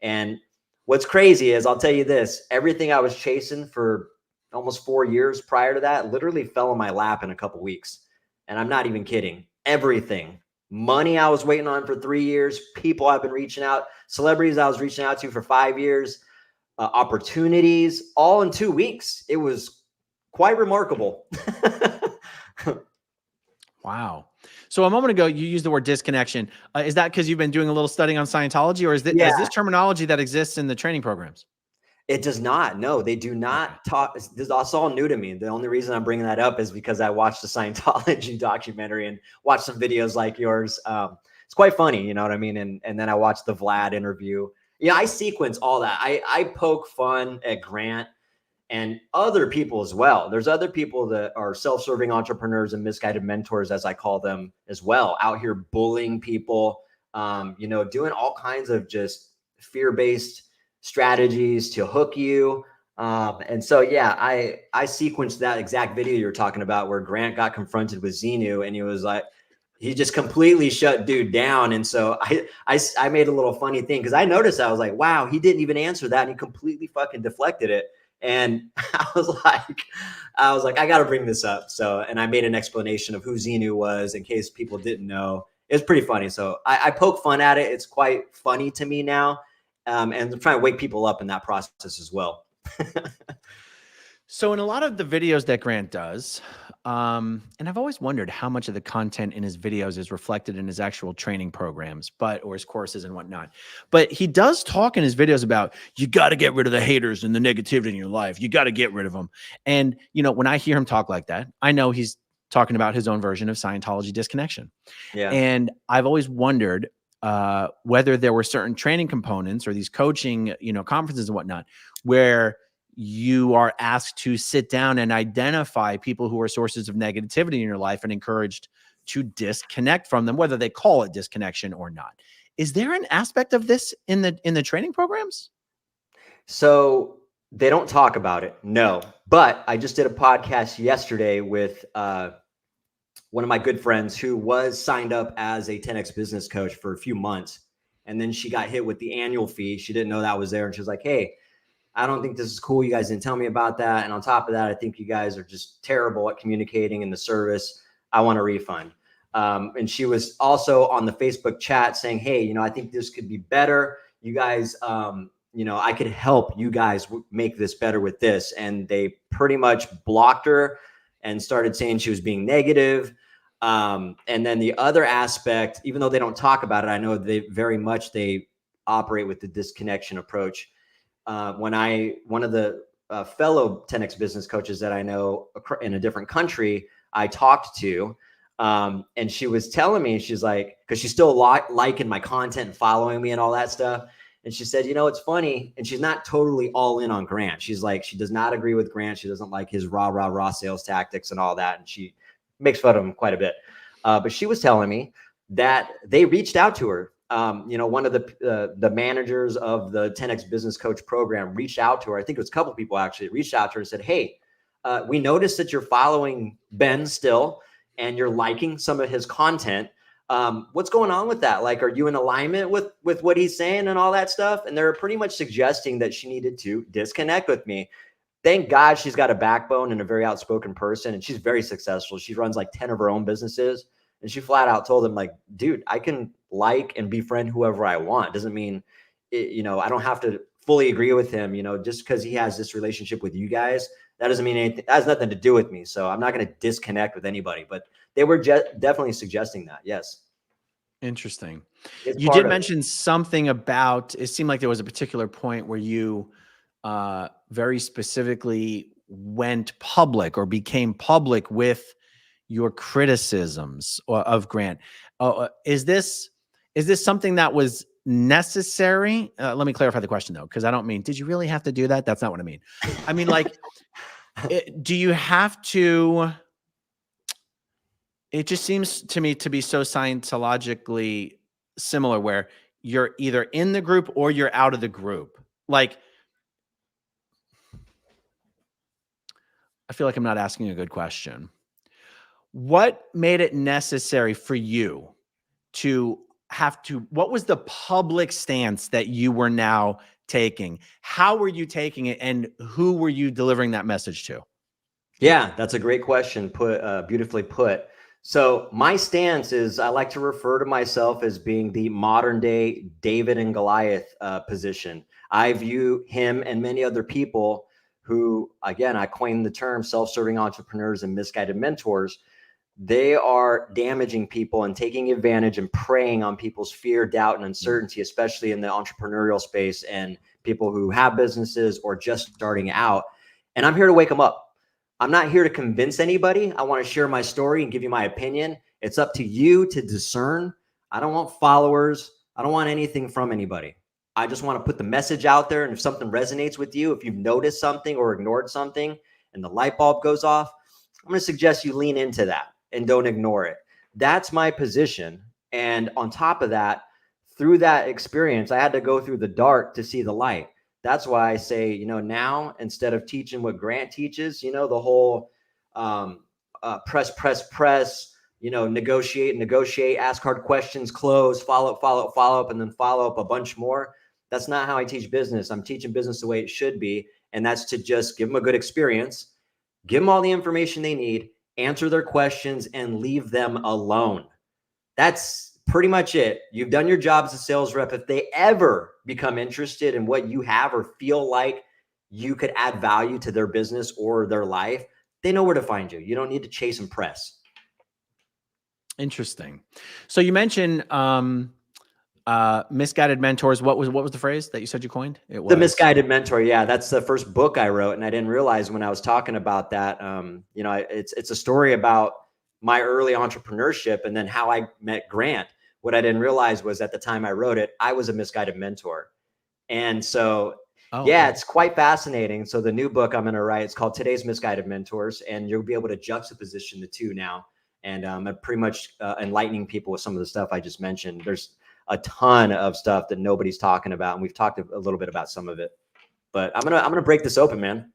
And what's crazy is, I'll tell you this, everything I was chasing for almost 4 years prior to that literally fell in my lap in a couple weeks. And I'm not even kidding. Everything money I was waiting on for 3 years, people I've been reaching out, celebrities I was reaching out to for 5 years, opportunities, all in 2 weeks. It was quite remarkable. Wow. So a moment ago, you used the word disconnection. Is that because you've been doing a little studying on Scientology, or is this terminology that exists in the training programs? It does not. No, they do not talk. That's all new to me. The only reason I'm bringing that up is because I watched the Scientology documentary and watched some videos like yours. It's quite funny, you know what I mean? And then I watched the Vlad interview. Yeah, I sequence all that. I poke fun at Grant and other people as well. There's other people that are self-serving entrepreneurs and misguided mentors, as I call them, as well, out here bullying people, doing all kinds of just fear-based strategies to hook you. And so, yeah, I sequenced that exact video you're talking about where Grant got confronted with Xenu, and he was like, he just completely shut dude down. And so I made a little funny thing because I noticed, I was like, wow, he didn't even answer that. And he completely fucking deflected it. And I was like, I got to bring this up. So, and I made an explanation of who Xenu was in case people didn't know. It was pretty funny. So I poke fun at it. It's quite funny to me now. And I'm trying to wake people up in that process as well. So in a lot of the videos that Grant does, and I've always wondered how much of the content in his videos is reflected in his actual training programs, or his courses and whatnot. But he does talk in his videos about, you got to get rid of the haters and the negativity in your life. You got to get rid of them. And, when I hear him talk like that, I know he's talking about his own version of Scientology disconnection. Yeah. And I've always wondered whether there were certain training components or these coaching, conferences and whatnot, where you are asked to sit down and identify people who are sources of negativity in your life and encouraged to disconnect from them, whether they call it disconnection or not. Is there an aspect of this in the training programs? So they don't talk about it. No, but I just did a podcast yesterday with one of my good friends who was signed up as a 10X business coach for a few months. And then she got hit with the annual fee. She didn't know that was there. And she was like, hey, I don't think this is cool. You guys didn't tell me about that. And on top of that, I think you guys are just terrible at communicating in the service. I want a refund. And she was also on the Facebook chat saying, hey, I think this could be better. You guys, I could help you guys make this better with this. And they pretty much blocked her and started saying she was being negative. And then the other aspect, even though they don't talk about it, I know they operate with the disconnection approach. One of the fellow 10X business coaches that I know in a different country, I talked to, and she was telling me, she's like, because she's still liking my content and following me and all that stuff. And she said, it's funny. And she's not totally all in on Grant. She's like, she does not agree with Grant. She doesn't like his raw sales tactics and all that. And she makes fun of him quite a bit. But she was telling me that they reached out to her. One of the managers of the 10X business coach program reached out to her. I think it was a couple of people actually reached out to her and said, hey, we noticed that you're following Ben still and you're liking some of his content. What's going on with that? Like, are you in alignment with what he's saying and all that stuff? And they're pretty much suggesting that she needed to disconnect with me. Thank God she's got a backbone and a very outspoken person, and she's very successful. She runs like 10 of her own businesses. And she flat out told him, like, dude, I can like and befriend whoever I want. Doesn't mean, I don't have to fully agree with him, just because he has this relationship with you guys. That doesn't mean anything. That has nothing to do with me. So I'm not going to disconnect with anybody. But they were definitely suggesting that. Yes. Interesting. You did mention something about, it seemed like there was a particular point where you very specifically went public or became public with your criticisms of Grant. Is this something that was necessary? Let me clarify the question though, because I don't mean, did you really have to do that? That's not what I mean. I mean, like, do you have to? It just seems to me to be so Scientologically similar, where you're either in the group or you're out of the group. Like, I feel like I'm not asking a good question. What made it necessary for you to have to, what was the public stance that you were now taking? How were you taking it, and who were you delivering that message to? Yeah, that's a great question. Beautifully put. So my stance is I like to refer to myself as being the modern day David and Goliath position. I view him and many other people who, again, I coined the term self-serving entrepreneurs and misguided mentors. They are damaging people and taking advantage and preying on people's fear, doubt, and uncertainty, especially in the entrepreneurial space and people who have businesses or just starting out. And I'm here to wake them up. I'm not here to convince anybody. I want to share my story and give you my opinion. It's up to you to discern. I don't want followers. I don't want anything from anybody. I just want to put the message out there. And if something resonates with you, if you've noticed something or ignored something and the light bulb goes off, I'm going to suggest you lean into that and don't ignore it. That's my position. And on top of that, through that experience, I had to go through the dark to see the light. That's why I say, now instead of teaching what Grant teaches, the whole press, negotiate, ask hard questions, close, follow up, and then follow up a bunch more. That's not how I teach business. I'm teaching business the way it should be. And that's to just give them a good experience, give them all the information they need, answer their questions, and leave them alone. That's pretty much it. You've done your job as a sales rep. If they ever become interested in what you have or feel like you could add value to their business or their life, they know where to find you. You don't need to chase and press. Interesting. So you mentioned misguided mentors. What was the phrase that you said you coined? It was the Misguided Mentor. Yeah, that's the first book I wrote, and I didn't realize when I was talking about that. It's a story about my early entrepreneurship and then how I met Grant. What I didn't realize was at the time I wrote it, I was a misguided mentor, and so it's quite fascinating. So the new book I'm going to write, it's called Today's Misguided Mentors, and you'll be able to juxtaposition the two now. And I'm pretty much enlightening people with some of the stuff I just mentioned. There's a ton of stuff that nobody's talking about, and we've talked a little bit about some of it. But I'm gonna break this open, man.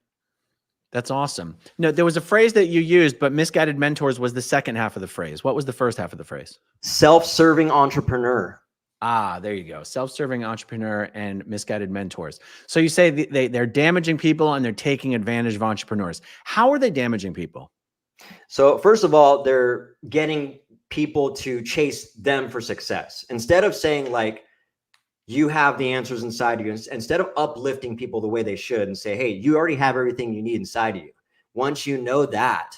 That's awesome. No, there was a phrase that you used, but misguided mentors was the second half of the phrase. What was the first half of the phrase? Self-serving entrepreneur. Ah, there you go. Self-serving entrepreneur and misguided mentors. So you say they're damaging people and they're taking advantage of entrepreneurs. How are they damaging people? So first of all, they're getting people to chase them for success. Instead of saying like, you have the answers inside of you, instead of uplifting people the way they should and say, hey, you already have everything you need inside of you. Once you know that,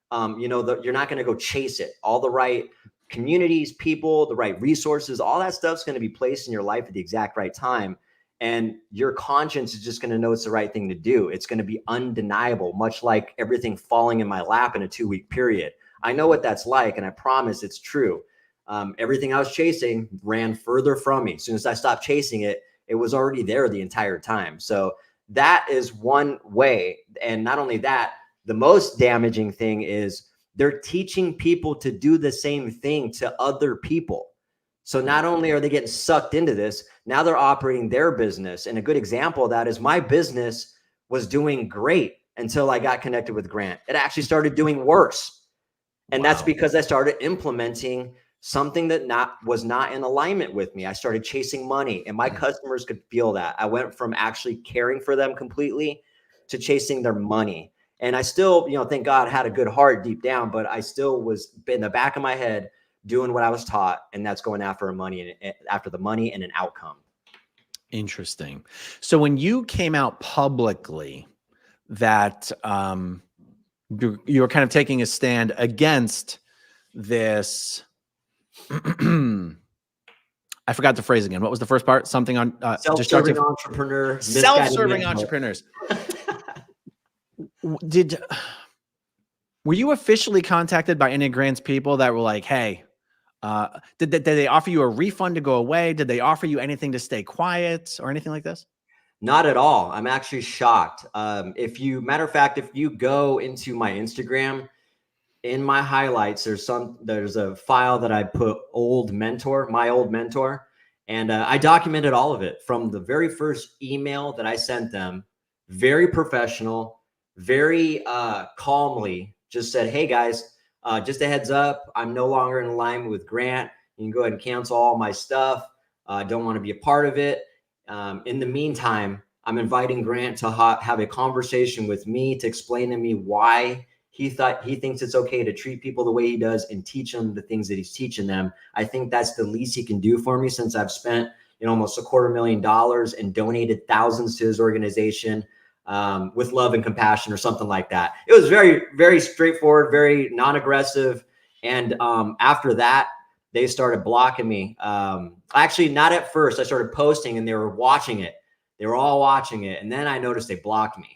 you're not going to go chase it. All the right communities, people, the right resources, all that stuff's going to be placed in your life at the exact right time. And your conscience is just going to know it's the right thing to do. It's going to be undeniable, much like everything falling in my lap in a 2-week period. I know what that's like, and I promise it's true. Everything I was chasing ran further from me. As soon as I stopped chasing it, it was already there the entire time. So that is one way. And not only that, the most damaging thing is they're teaching people to do the same thing to other people. So not only are they getting sucked into this, now they're operating their business. And a good example of that is my business was doing great until I got connected with Grant. It actually started doing worse. And that's because I started implementing something that was not in alignment with me. I started chasing money, and my customers could feel that. I went from actually caring for them completely to chasing their money. And I still, thank God, had a good heart deep down, but I still was in the back of my head doing what I was taught, and that's going after the money and an outcome. Interesting. So when you came out publicly that you were kind of taking a stand against this, I forgot the phrase again. What was the first part? Something on self-serving entrepreneur. Self-serving entrepreneurs. Were you officially contacted by any of Grant's people that were like, hey, did they offer you a refund to go away? Did they offer you anything to stay quiet or anything like this? Not at all. I'm actually shocked. If you go into my Instagram, in my highlights, there's a file that I put my old mentor, and I documented all of it from the very first email that I sent them. Very professional, very calmly just said, hey guys, just a heads up, I'm no longer in alignment with Grant. You can go ahead and cancel all my stuff. I don't want to be a part of it. In the meantime, I'm inviting Grant to have a conversation with me to explain to me why he thinks it's okay to treat people the way he does and teach them the things that he's teaching them. I think that's the least he can do for me, since I've spent, almost $250,000 and donated thousands to his organization, with love and compassion or something like that. It was very, very straightforward, very non-aggressive. And after that, they started blocking me. Actually, not at first. I started posting and they were watching it. They were all watching it. And then I noticed they blocked me.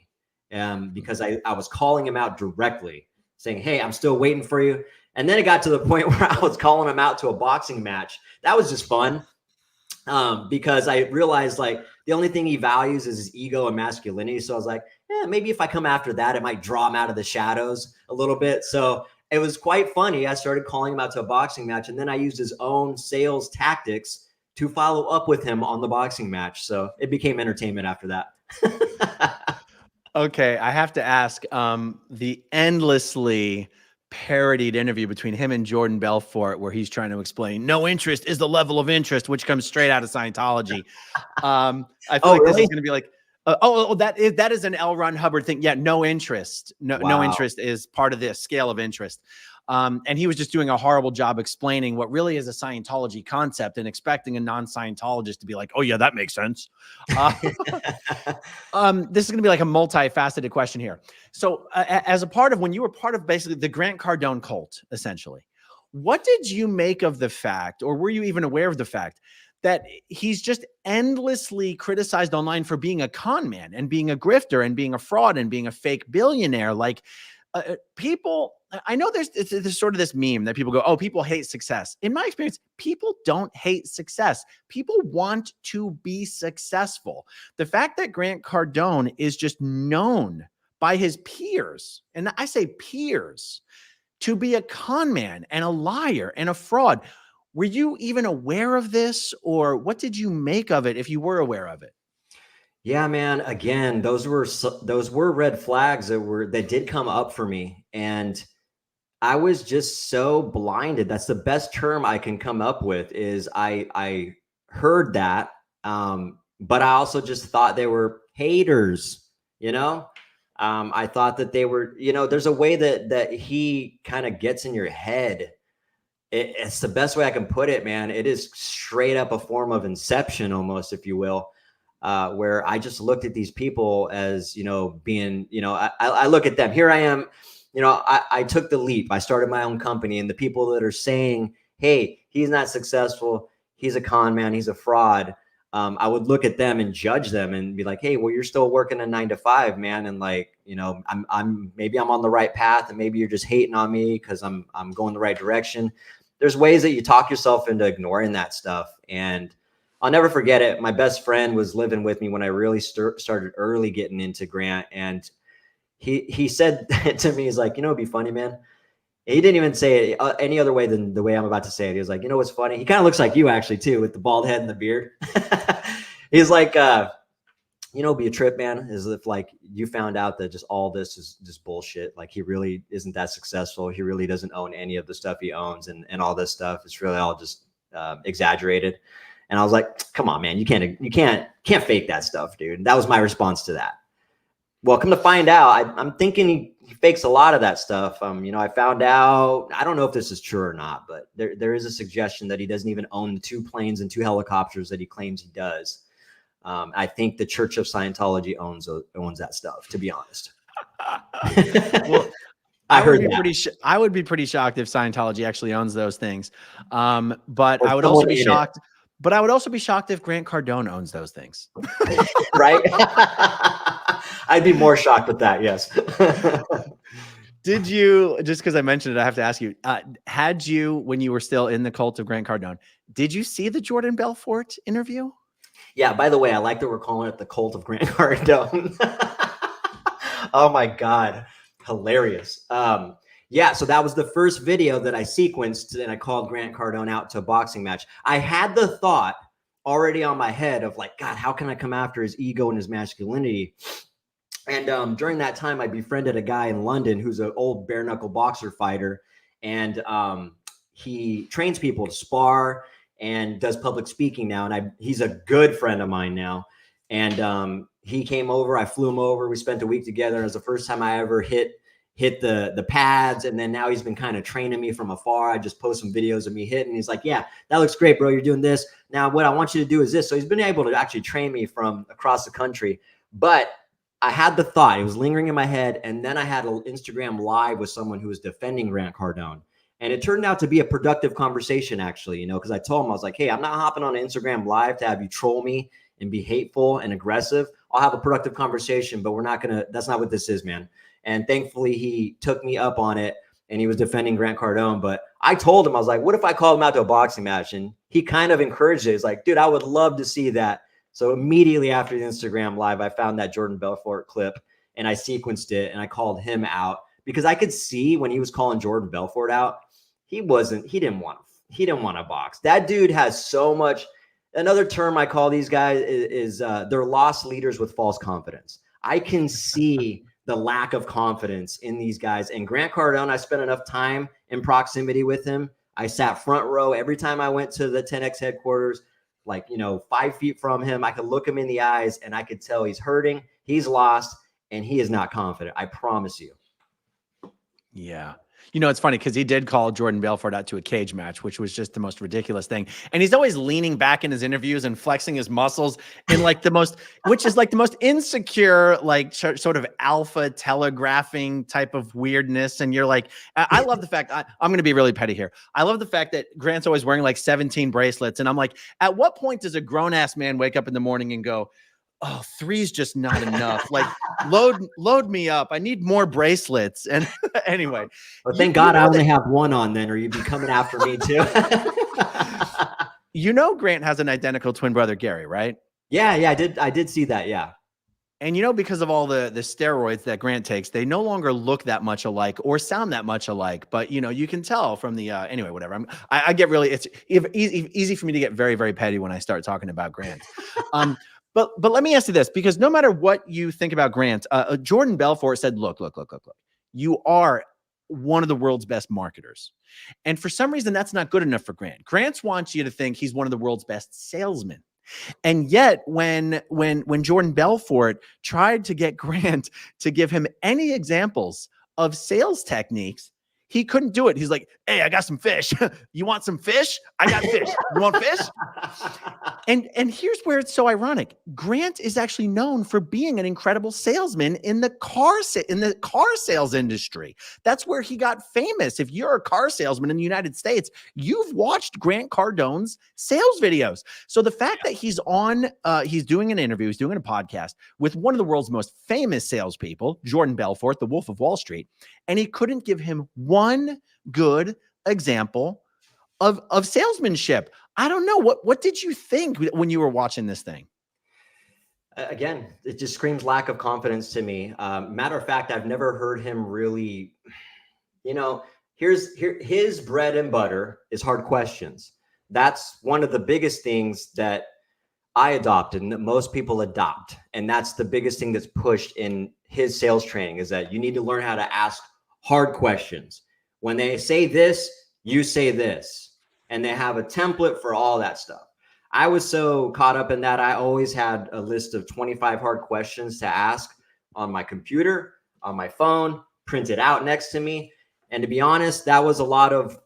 Because I was calling him out directly, saying, hey, I'm still waiting for you. And then it got to the point where I was calling him out to a boxing match. That was just fun, because I realized like the only thing he values is his ego and masculinity. So I was like, yeah, maybe if I come after that, it might draw him out of the shadows a little bit. So it was quite funny. I started calling him out to a boxing match, and then I used his own sales tactics to follow up with him on the boxing match. So it became entertainment after that. Okay, I have to ask, the endlessly parodied interview between him and Jordan Belfort, where he's trying to explain no interest is the level of interest, which comes straight out of Scientology. I feel like this is going to be like, that is an L. Ron Hubbard thing. Yeah, no interest. No interest is part of this scale of interest. And he was just doing a horrible job explaining what really is a Scientology concept and expecting a non-Scientologist to be like, oh yeah, that makes sense. This is going to be like a multifaceted question here. So as a part of, when you were part of basically the Grant Cardone cult, essentially, what did you make of the fact, or were you even aware of the fact that he's just endlessly criticized online for being a con man and being a grifter and being a fraud and being a fake billionaire? Like, people, I know there's sort of this meme that people go, oh, people hate success. In my experience, people don't hate success. People want to be successful. The fact that Grant Cardone is just known by his peers, and I say peers, to be a con man and a liar and a fraud. Were you even aware of this, or what did you make of it if you were aware of it? Yeah, man. Again, those were red flags that did come up for me, and I was just so blinded. That's the best term I can come up with. Is I heard that, but I also just thought they were haters. I thought that they were. There's a way that he kind of gets in your head. It's the best way I can put it, man. It is straight up a form of inception, almost, if you will. Where I just looked at these people as, being, I look at them. Here I am, I took the leap. I started my own company, and the people that are saying, hey, he's not successful, he's a con man, he's a fraud. I would look at them and judge them and be like, hey, well, you're still working a 9 to 5, man. And like, maybe I'm on the right path, and maybe you're just hating on me because I'm going the right direction. There's ways that you talk yourself into ignoring that stuff. And I'll never forget it. My best friend was living with me when I really started early getting into Grant. And he said to me, he's like, it'd be funny, man. He didn't even say it any other way than the way I'm about to say it. He was like, what's funny? He kind of looks like you actually too, with the bald head and the beard. He's like, be a trip, man, is if like you found out that just all this is just bullshit. Like he really isn't that successful. He really doesn't own any of the stuff he owns, and all this stuff. It's really all just exaggerated. And I was like, come on, man, you can't fake that stuff, dude. And that was my response to that. Well, come to find out, I'm thinking he fakes a lot of that stuff. I found out, I don't know if this is true or not, but there is a suggestion that he doesn't even own the 2 planes and 2 helicopters that he claims he does. I think the Church of Scientology owns that stuff, to be honest. Well, I would be pretty shocked if Scientology actually owns those things. But I would also be shocked. But I would also be shocked if Grant Cardone owns those things. Right? I'd be more shocked with that. Yes. Did you, just because I mentioned it, I have to ask you, had you, when you were still in the cult of Grant Cardone, did you see the Jordan Belfort interview? Yeah. By the way, I like that we're calling it the cult of Grant Cardone. Oh my God. Hilarious. Yeah, so that was the first video that I sequenced, and I called Grant Cardone out to a boxing match. I had the thought already on my head of like, God, how can I come after his ego and his masculinity? And during that time, I befriended a guy in London who's an old bare knuckle boxer fighter, and he trains people to spar and does public speaking now. And he's a good friend of mine now. And he came over, I flew him over. We spent a week together. It was the first time I ever hit hit the pads. And then now he's been kind of training me from afar. I just post some videos of me hitting. He's like, yeah, that looks great, bro. You're doing this. Now what I want you to do is this. So he's been able to actually train me from across the country. But I had the thought, it was lingering in my head. And then I had an Instagram live with someone who was defending Grant Cardone. And it turned out to be a productive conversation, actually, you know, because I told him, I was like, hey, I'm not hopping on an Instagram live to have you troll me and be hateful and aggressive. I'll have a productive conversation, but we're not going to, that's not what this is, man. And thankfully he took me up on it and he was defending Grant Cardone. But I told him, I was like, what if I called him out to a boxing match? And he kind of encouraged it. He's like, dude, I would love to see that. So immediately after the Instagram live, I found that Jordan Belfort clip and I sequenced it and I called him out because I could see when he was calling Jordan Belfort out, he didn't want to box. That dude has so much. Another term I call these guys is they're lost leaders with false confidence. I can see the lack of confidence in these guys. And Grant Cardone, I spent enough time in proximity with him. I sat front row every time I went to the 10X headquarters, like, you know, 5 feet from him. I could look him in the eyes and I could tell he's hurting, he's lost, and he is not confident. I promise you. Yeah. You know, it's funny because he did call Jordan Belfort out to a cage match, which was just the most ridiculous thing. And he's always leaning back in his interviews and flexing his muscles in like the most, which is like the most insecure, like sort of alpha telegraphing type of weirdness. And you're like, I love the fact, I'm going to be really petty here. I love the fact that Grant's always wearing like 17 bracelets. And I'm like, at what point does a grown ass man wake up in the morning and go, oh, 3's just not enough. Like load me up. I need more bracelets. And anyway, well, thank God I only have one on then, or you'd be coming after me too. You know, Grant has an identical twin brother, Gary, right? Yeah. I did see that. Yeah. And, you know, because of all the steroids that Grant takes, they no longer look that much alike or sound that much alike. But, you know, you can tell from the anyway, whatever. I get really, it's easy for me to get very, very petty when I start talking about Grant. But let me ask you this, because no matter what you think about Grant, Jordan Belfort said, look, you are one of the world's best marketers. And for some reason, that's not good enough for Grant. Grant wants you to think he's one of the world's best salesmen. And yet when Jordan Belfort tried to get Grant to give him any examples of sales techniques, he couldn't do it. He's like, hey, I got some fish. You want some fish? I got fish. You want fish? And here's where it's so ironic. Grant is actually known for being an incredible salesman in the car sales industry. That's where he got famous. If you're a car salesman in the United States, you've watched Grant Cardone's sales videos. So the fact that he's doing an interview, he's doing a podcast with one of the world's most famous salespeople, Jordan Belfort, the Wolf of Wall Street, and he couldn't give him one good example of salesmanship. I don't know. What did you think when you were watching this thing? Again, it just screams lack of confidence to me. Matter of fact, I've never heard him really, you know, his bread and butter is hard questions. That's one of the biggest things that I adopted and that most people adopt. And that's the biggest thing that's pushed in his sales training, is that you need to learn how to ask hard questions. When they say this, you say this. And they have a template for all that stuff. I was so caught up in that. I always had a list of 25 hard questions to ask on my computer, on my phone, printed out next to me. And to be honest, that was a lot of,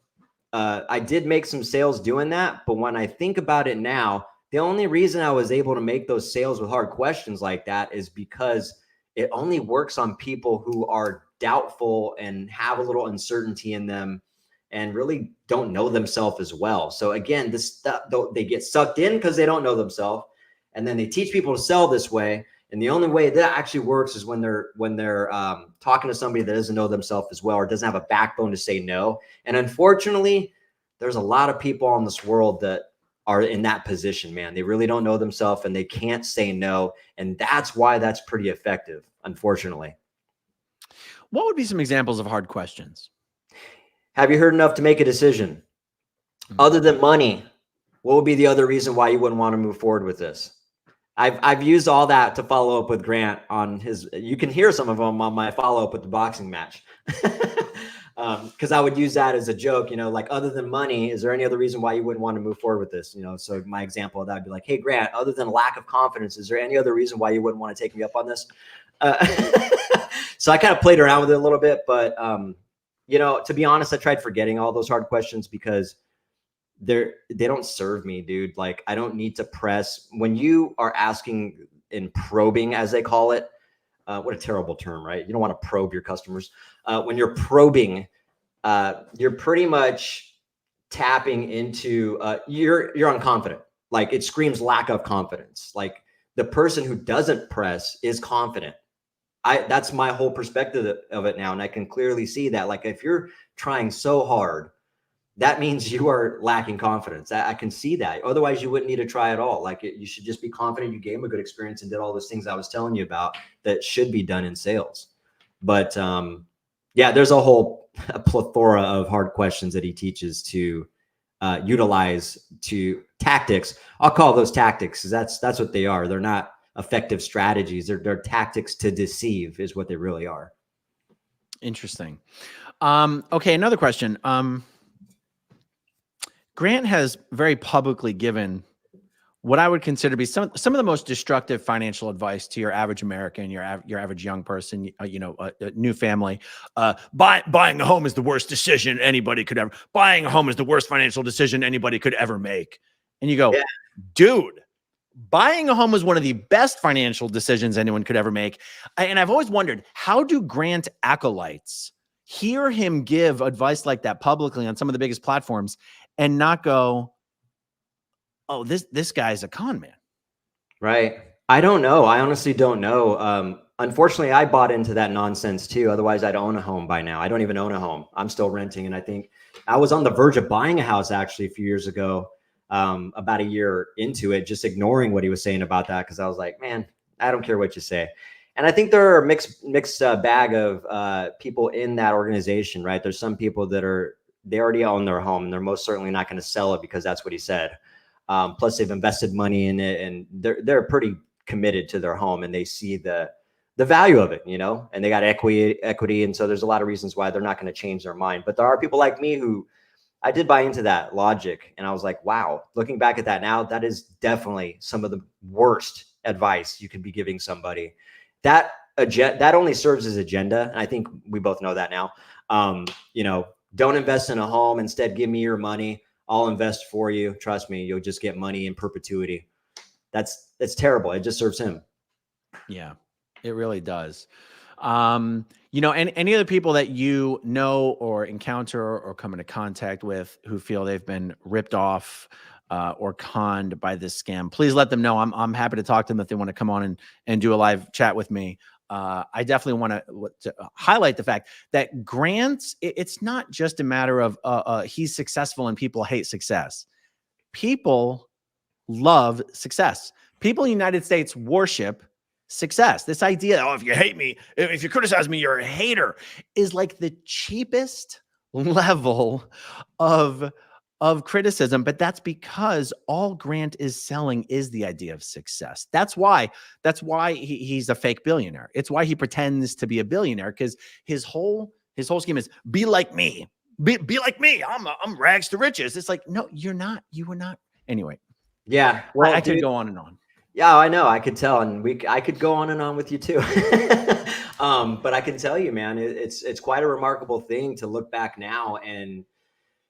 I did make some sales doing that. But when I think about it now, the only reason I was able to make those sales with hard questions like that is because it only works on people who are doubtful and have a little uncertainty in them and really don't know themselves as well. So again, this stuff, they get sucked in because they don't know themselves, and then they teach people to sell this way. And the only way that actually works is when they're talking to somebody that doesn't know themselves as well, or doesn't have a backbone to say no. And unfortunately, there's a lot of people in this world that are in that position, man. They really don't know themselves and they can't say no. And that's why that's pretty effective, unfortunately. What would be some examples of hard questions? Have you heard enough to make a decision? Other than money, what would be the other reason why you wouldn't want to move forward with this? I've used all that to follow up with Grant on his, you can hear some of them on my follow-up with the boxing match. Because I would use that as a joke, you know, like, other than money, is there any other reason why you wouldn't want to move forward with this? You know, so my example of that would be like, hey, Grant, other than lack of confidence, is there any other reason why you wouldn't want to take me up on this? So I kind of played around with it a little bit, but you know, to be honest, I tried forgetting all those hard questions because they don't serve me, dude. Like, I don't need to press when you are asking and probing, as they call it. What a terrible term, right? You don't want to probe your customers. When you're probing, you're pretty much tapping into you're unconfident. Like, it screams lack of confidence. Like, the person who doesn't press is confident. That's my whole perspective of it now, and I can clearly see that. Like, if you're trying so hard, that means you are lacking confidence. I can see that. Otherwise, you wouldn't need to try at all. Like, you should just be confident you gave them a good experience and did all those things I was telling you about that should be done in sales. But yeah, there's a plethora of hard questions that he teaches to utilize to tactics. I'll call those tactics because that's what they are. They're not effective strategies. They're tactics to deceive is what they really are. Interesting. Okay, another question. Grant has very publicly given what I would consider to be some of the most destructive financial advice to your average American, your average young person, you know, a new family. Buying a home is the worst decision anybody could ever. Buying a home is the worst financial decision anybody could ever make. And you go, yeah, dude, buying a home was one of the best financial decisions anyone could ever make. And I've always wondered, how do Grant acolytes hear him give advice like that publicly on some of the biggest platforms and not go, oh, this guy's a con man? Right. I don't know. I honestly don't know. Unfortunately, I bought into that nonsense too. Otherwise, I'd own a home by now. I don't even own a home. I'm still renting. And I think I was on the verge of buying a house actually a few years ago, about a year into it, just ignoring what he was saying about that. Cause I was like, man, I don't care what you say. And I think there are a mixed bag of people in that organization, right? There's some people that they already own their home and they're most certainly not going to sell it because that's what he said. Plus they've invested money in it and they're pretty committed to their home and they see the value of it, you know, and they got equity. And so there's a lot of reasons why they're not going to change their mind. But there are people like me who I did buy into that logic. And I was like, wow, looking back at that now, that is definitely some of the worst advice you could be giving somebody. That only serves as agenda. And I think we both know that now. You know, don't invest in a home. Instead, give me your money. I'll invest for you. Trust me, you'll just get money in perpetuity. That's terrible. It just serves him. Yeah, it really does. You know, and any other people that you know or encounter or come into contact with who feel they've been ripped off or conned by this scam, please let them know. I'm happy to talk to them if they want to come on and do a live chat with me. I definitely want to highlight the fact that Grant, it's not just a matter of he's successful and people hate success. People love success. People in the United States worship success. This idea, oh, if you hate me, if you criticize me, you're a hater, is like the cheapest level of criticism. But that's because all Grant is selling is the idea of success. That's why he's a fake billionaire. It's why he pretends to be a billionaire, because his whole scheme is be like me. Be like me. I'm rags to riches. It's like, no, you're not. You were not. Anyway. Yeah. Well, I could go on and on. Yeah, I know. I could tell. And I could go on and on with you too. But I can tell you, man, it's quite a remarkable thing to look back now and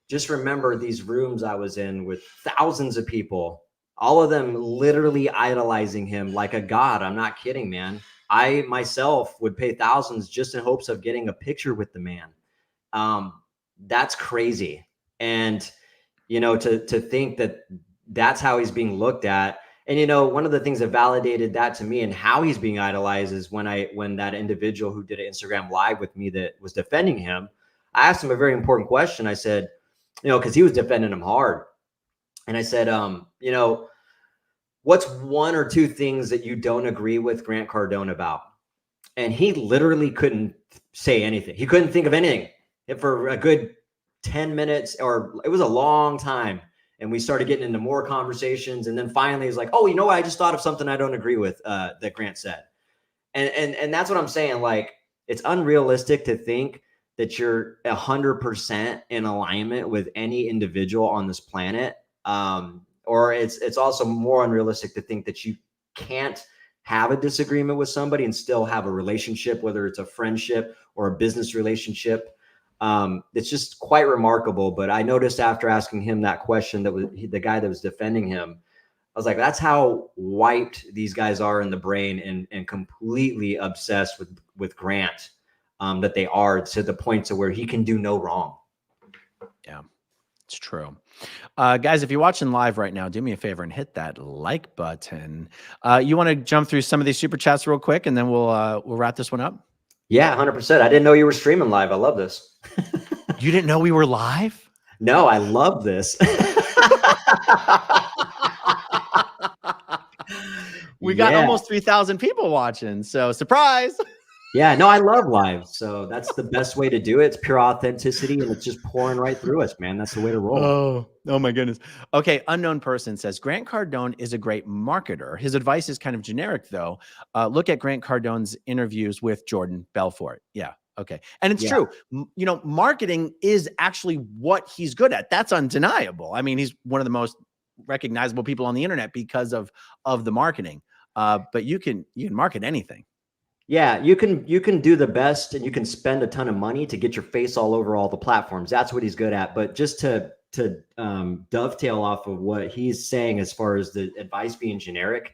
just remember these rooms I was in with thousands of people, all of them literally idolizing him like a god. I'm not kidding, man. I myself would pay thousands just in hopes of getting a picture with the man. That's crazy. And, you know, to think that that's how he's being looked at. And, you know, one of the things that validated that to me and how he's being idolized is when that individual who did an Instagram live with me that was defending him, I asked him a very important question. I said, you know, because he was defending him hard. And I said, you know, what's one or two things that you don't agree with Grant Cardone about? And he literally couldn't say anything. He couldn't think of anything. And for a good 10 minutes, or it was a long time. And we started getting into more conversations. And then finally he's like, oh, you know what? I just thought of something I don't agree with that Grant said. And that's what I'm saying. Like, it's unrealistic to think that you're 100% in alignment with any individual on this planet. Or it's also more unrealistic to think that you can't have a disagreement with somebody and still have a relationship, whether it's a friendship or a business relationship. It's just quite remarkable. But I noticed after asking him that question, that was the guy that was defending him, I was like, that's how wiped these guys are in the brain and completely obsessed with Grant, that they are, to the point to where he can do no wrong. Yeah, it's true. Guys, if you're watching live right now, do me a favor and hit that like button. You want to jump through some of these super chats real quick, and then we'll wrap this one up? Yeah, 100%. I didn't know you were streaming live. I love this. You didn't know we were live? No, I love this. We got almost 3,000 people watching, so surprise. Yeah, no, I love live. So that's the best way to do it. It's pure authenticity, and it's just pouring right through us, man. That's the way to roll. Oh my goodness. Okay, unknown person says, Grant Cardone is a great marketer. His advice is kind of generic, though. Look at Grant Cardone's interviews with Jordan Belfort. Yeah, okay. And it's true. You know, marketing is actually what he's good at. That's undeniable. I mean, he's one of the most recognizable people on the internet because of the marketing. But you can market anything. Yeah, you can do the best, and you can spend a ton of money to get your face all over all the platforms. That's what he's good at. But just to dovetail off of what he's saying as far as the advice being generic,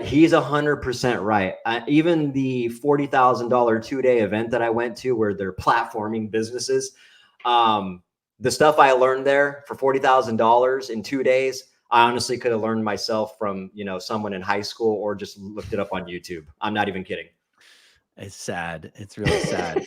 he's 100% right. Even the $40,000 2-day event that I went to, where they're platforming businesses, the stuff I learned there for $40,000 in 2 days, I honestly could have learned myself from, someone in high school, or just looked it up on YouTube. I'm not even kidding. It's sad. It's really sad.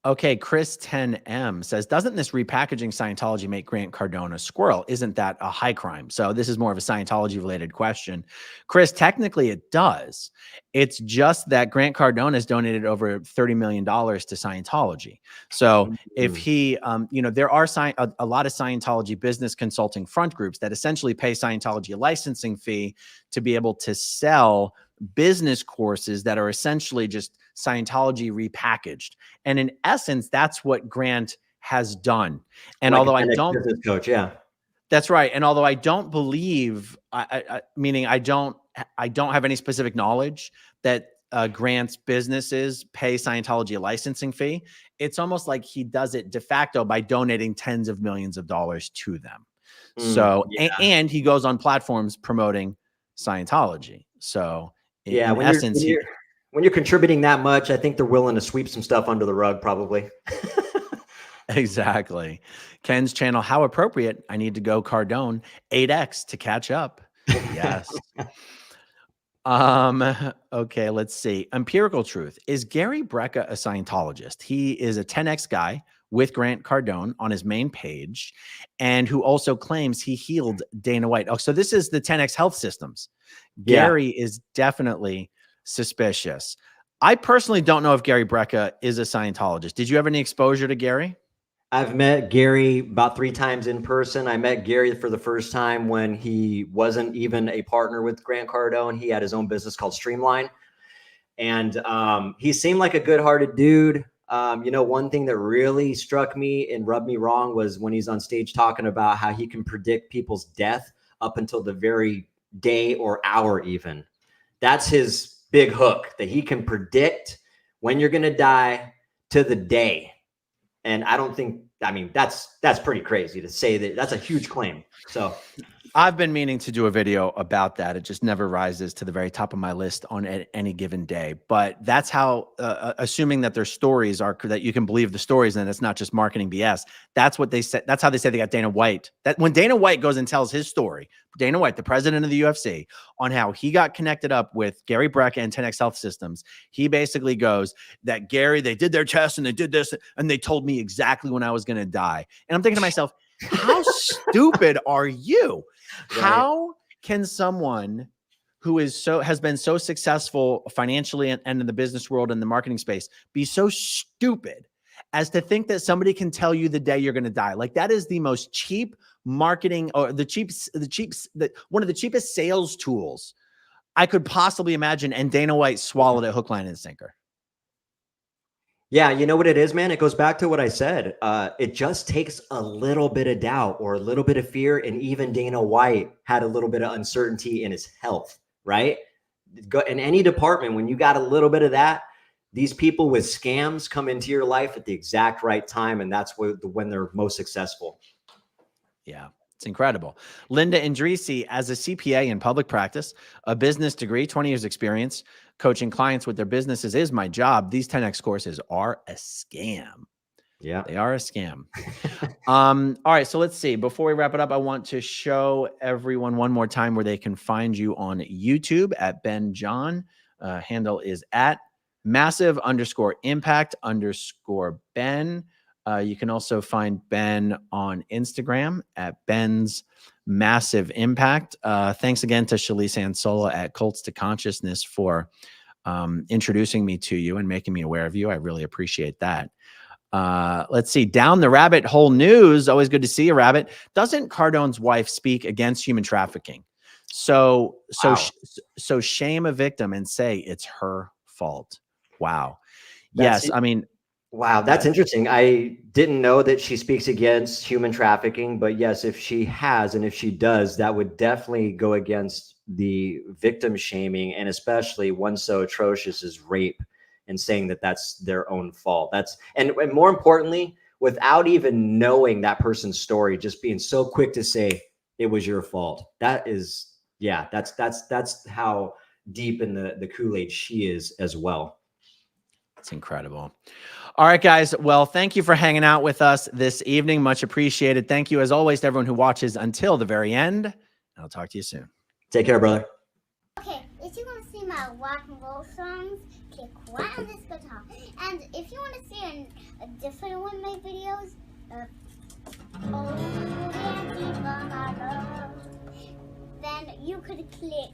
Okay, Chris 10M says, doesn't this repackaging Scientology make Grant Cardone a squirrel? Isn't that a high crime? So this is more of a Scientology-related question. Chris, technically it does. It's just that Grant Cardone has donated over $30 million to Scientology. So if he, there are a lot of Scientology business consulting front groups that essentially pay Scientology a licensing fee to be able to sell business courses that are essentially just Scientology repackaged. And in essence, that's what Grant has done. And like although I don't, business coach, yeah, that's right. And although I don't believe, meaning I don't have any specific knowledge that Grant's businesses pay Scientology a licensing fee, it's almost like he does it de facto by donating tens of millions of dollars to them. So, and he goes on platforms promoting Scientology. So yeah, in essence, when you're contributing that much, I think they're willing to sweep some stuff under the rug, probably. Exactly. Ken's channel, how appropriate. I need to go Cardone 8X to catch up. Yes. Okay, let's see. Empirical truth. Is Gary Brecka a Scientologist? He is a 10X guy with Grant Cardone on his main page, and who also claims he healed Dana White. Oh, so this is the 10X health systems. Gary is definitely suspicious. I personally don't know if Gary Brecka is a Scientologist. Did you have any exposure to Gary? I've met Gary about 3 times in person. I met Gary for the first time when he wasn't even a partner with Grant Cardone. He had his own business called Streamline. And he seemed like a good-hearted dude. One thing that really struck me and rubbed me wrong was when he's on stage talking about how he can predict people's death up until the very day or hour even. That's his big hook, that he can predict when you're going to die to the day. And that's pretty crazy to say that. That's a huge claim. So I've been meaning to do a video about that. It just never rises to the very top of my list on any given day. But that's how, assuming that their stories are, that you can believe the stories and it's not just marketing BS. That's what they said. That's how they say they got Dana White. That when Dana White goes and tells his story, Dana White, the president of the UFC, on how he got connected up with Gary Brecka and 10X Health Systems, he basically goes that Gary, they did their test and they did this and they told me exactly when I was going to die. And I'm thinking to myself, how stupid are you? Right. How can someone who has been so successful financially and in the business world and the marketing space be so stupid as to think that somebody can tell you the day you're going to die? Like, that is the most cheap marketing, or one of the cheapest sales tools I could possibly imagine. And Dana White swallowed it hook, line, and sinker. Yeah, you know what it is, man? It goes back to what I said. It just takes a little bit of doubt or a little bit of fear. And even Dana White had a little bit of uncertainty in his health, right? go in any department, when you got a little bit of that, these people with scams come into your life at the exact right time. And that's when they're most successful. Yeah. It's incredible. Linda Indrisi, as a CPA in public practice, a business degree, 20 years experience, coaching clients with their businesses is my job. These 10X courses are a scam. Yeah, they are a scam. All right. So let's see. Before we wrap it up, I want to show everyone one more time where they can find you on YouTube at Ben John. Handle is at massive_impact_Ben. You can also find Ben on Instagram at Ben's Massive Impact. Thanks again to Shalise Ansola at Cults to Consciousness for introducing me to you and making me aware of you. I really appreciate that. Let's see. Down the Rabbit Hole News. Always good to see you, Rabbit. Doesn't Cardone's wife speak against human trafficking? So shame a victim and say it's her fault. Wow. Yes. I mean, wow, that's interesting. I didn't know that she speaks against human trafficking, but yes, if she has, and if she does, that would definitely go against the victim shaming, and especially one so atrocious as rape, and saying that that's their own fault. And more importantly, without even knowing that person's story, just being so quick to say it was your fault. That is, yeah, that's how deep in the Kool-Aid she is as well. It's incredible. All right, guys. Well, thank you for hanging out with us this evening. Much appreciated. Thank you, as always, to everyone who watches until the very end. I'll talk to you soon. Take care, brother. Okay, if you want to see my rock and roll songs, click right on this guitar. And if you want to see a different one of my videos, then you could click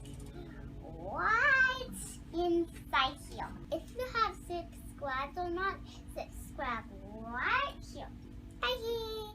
right inside here. If you have subscribed or not, subscribe right here. Bye.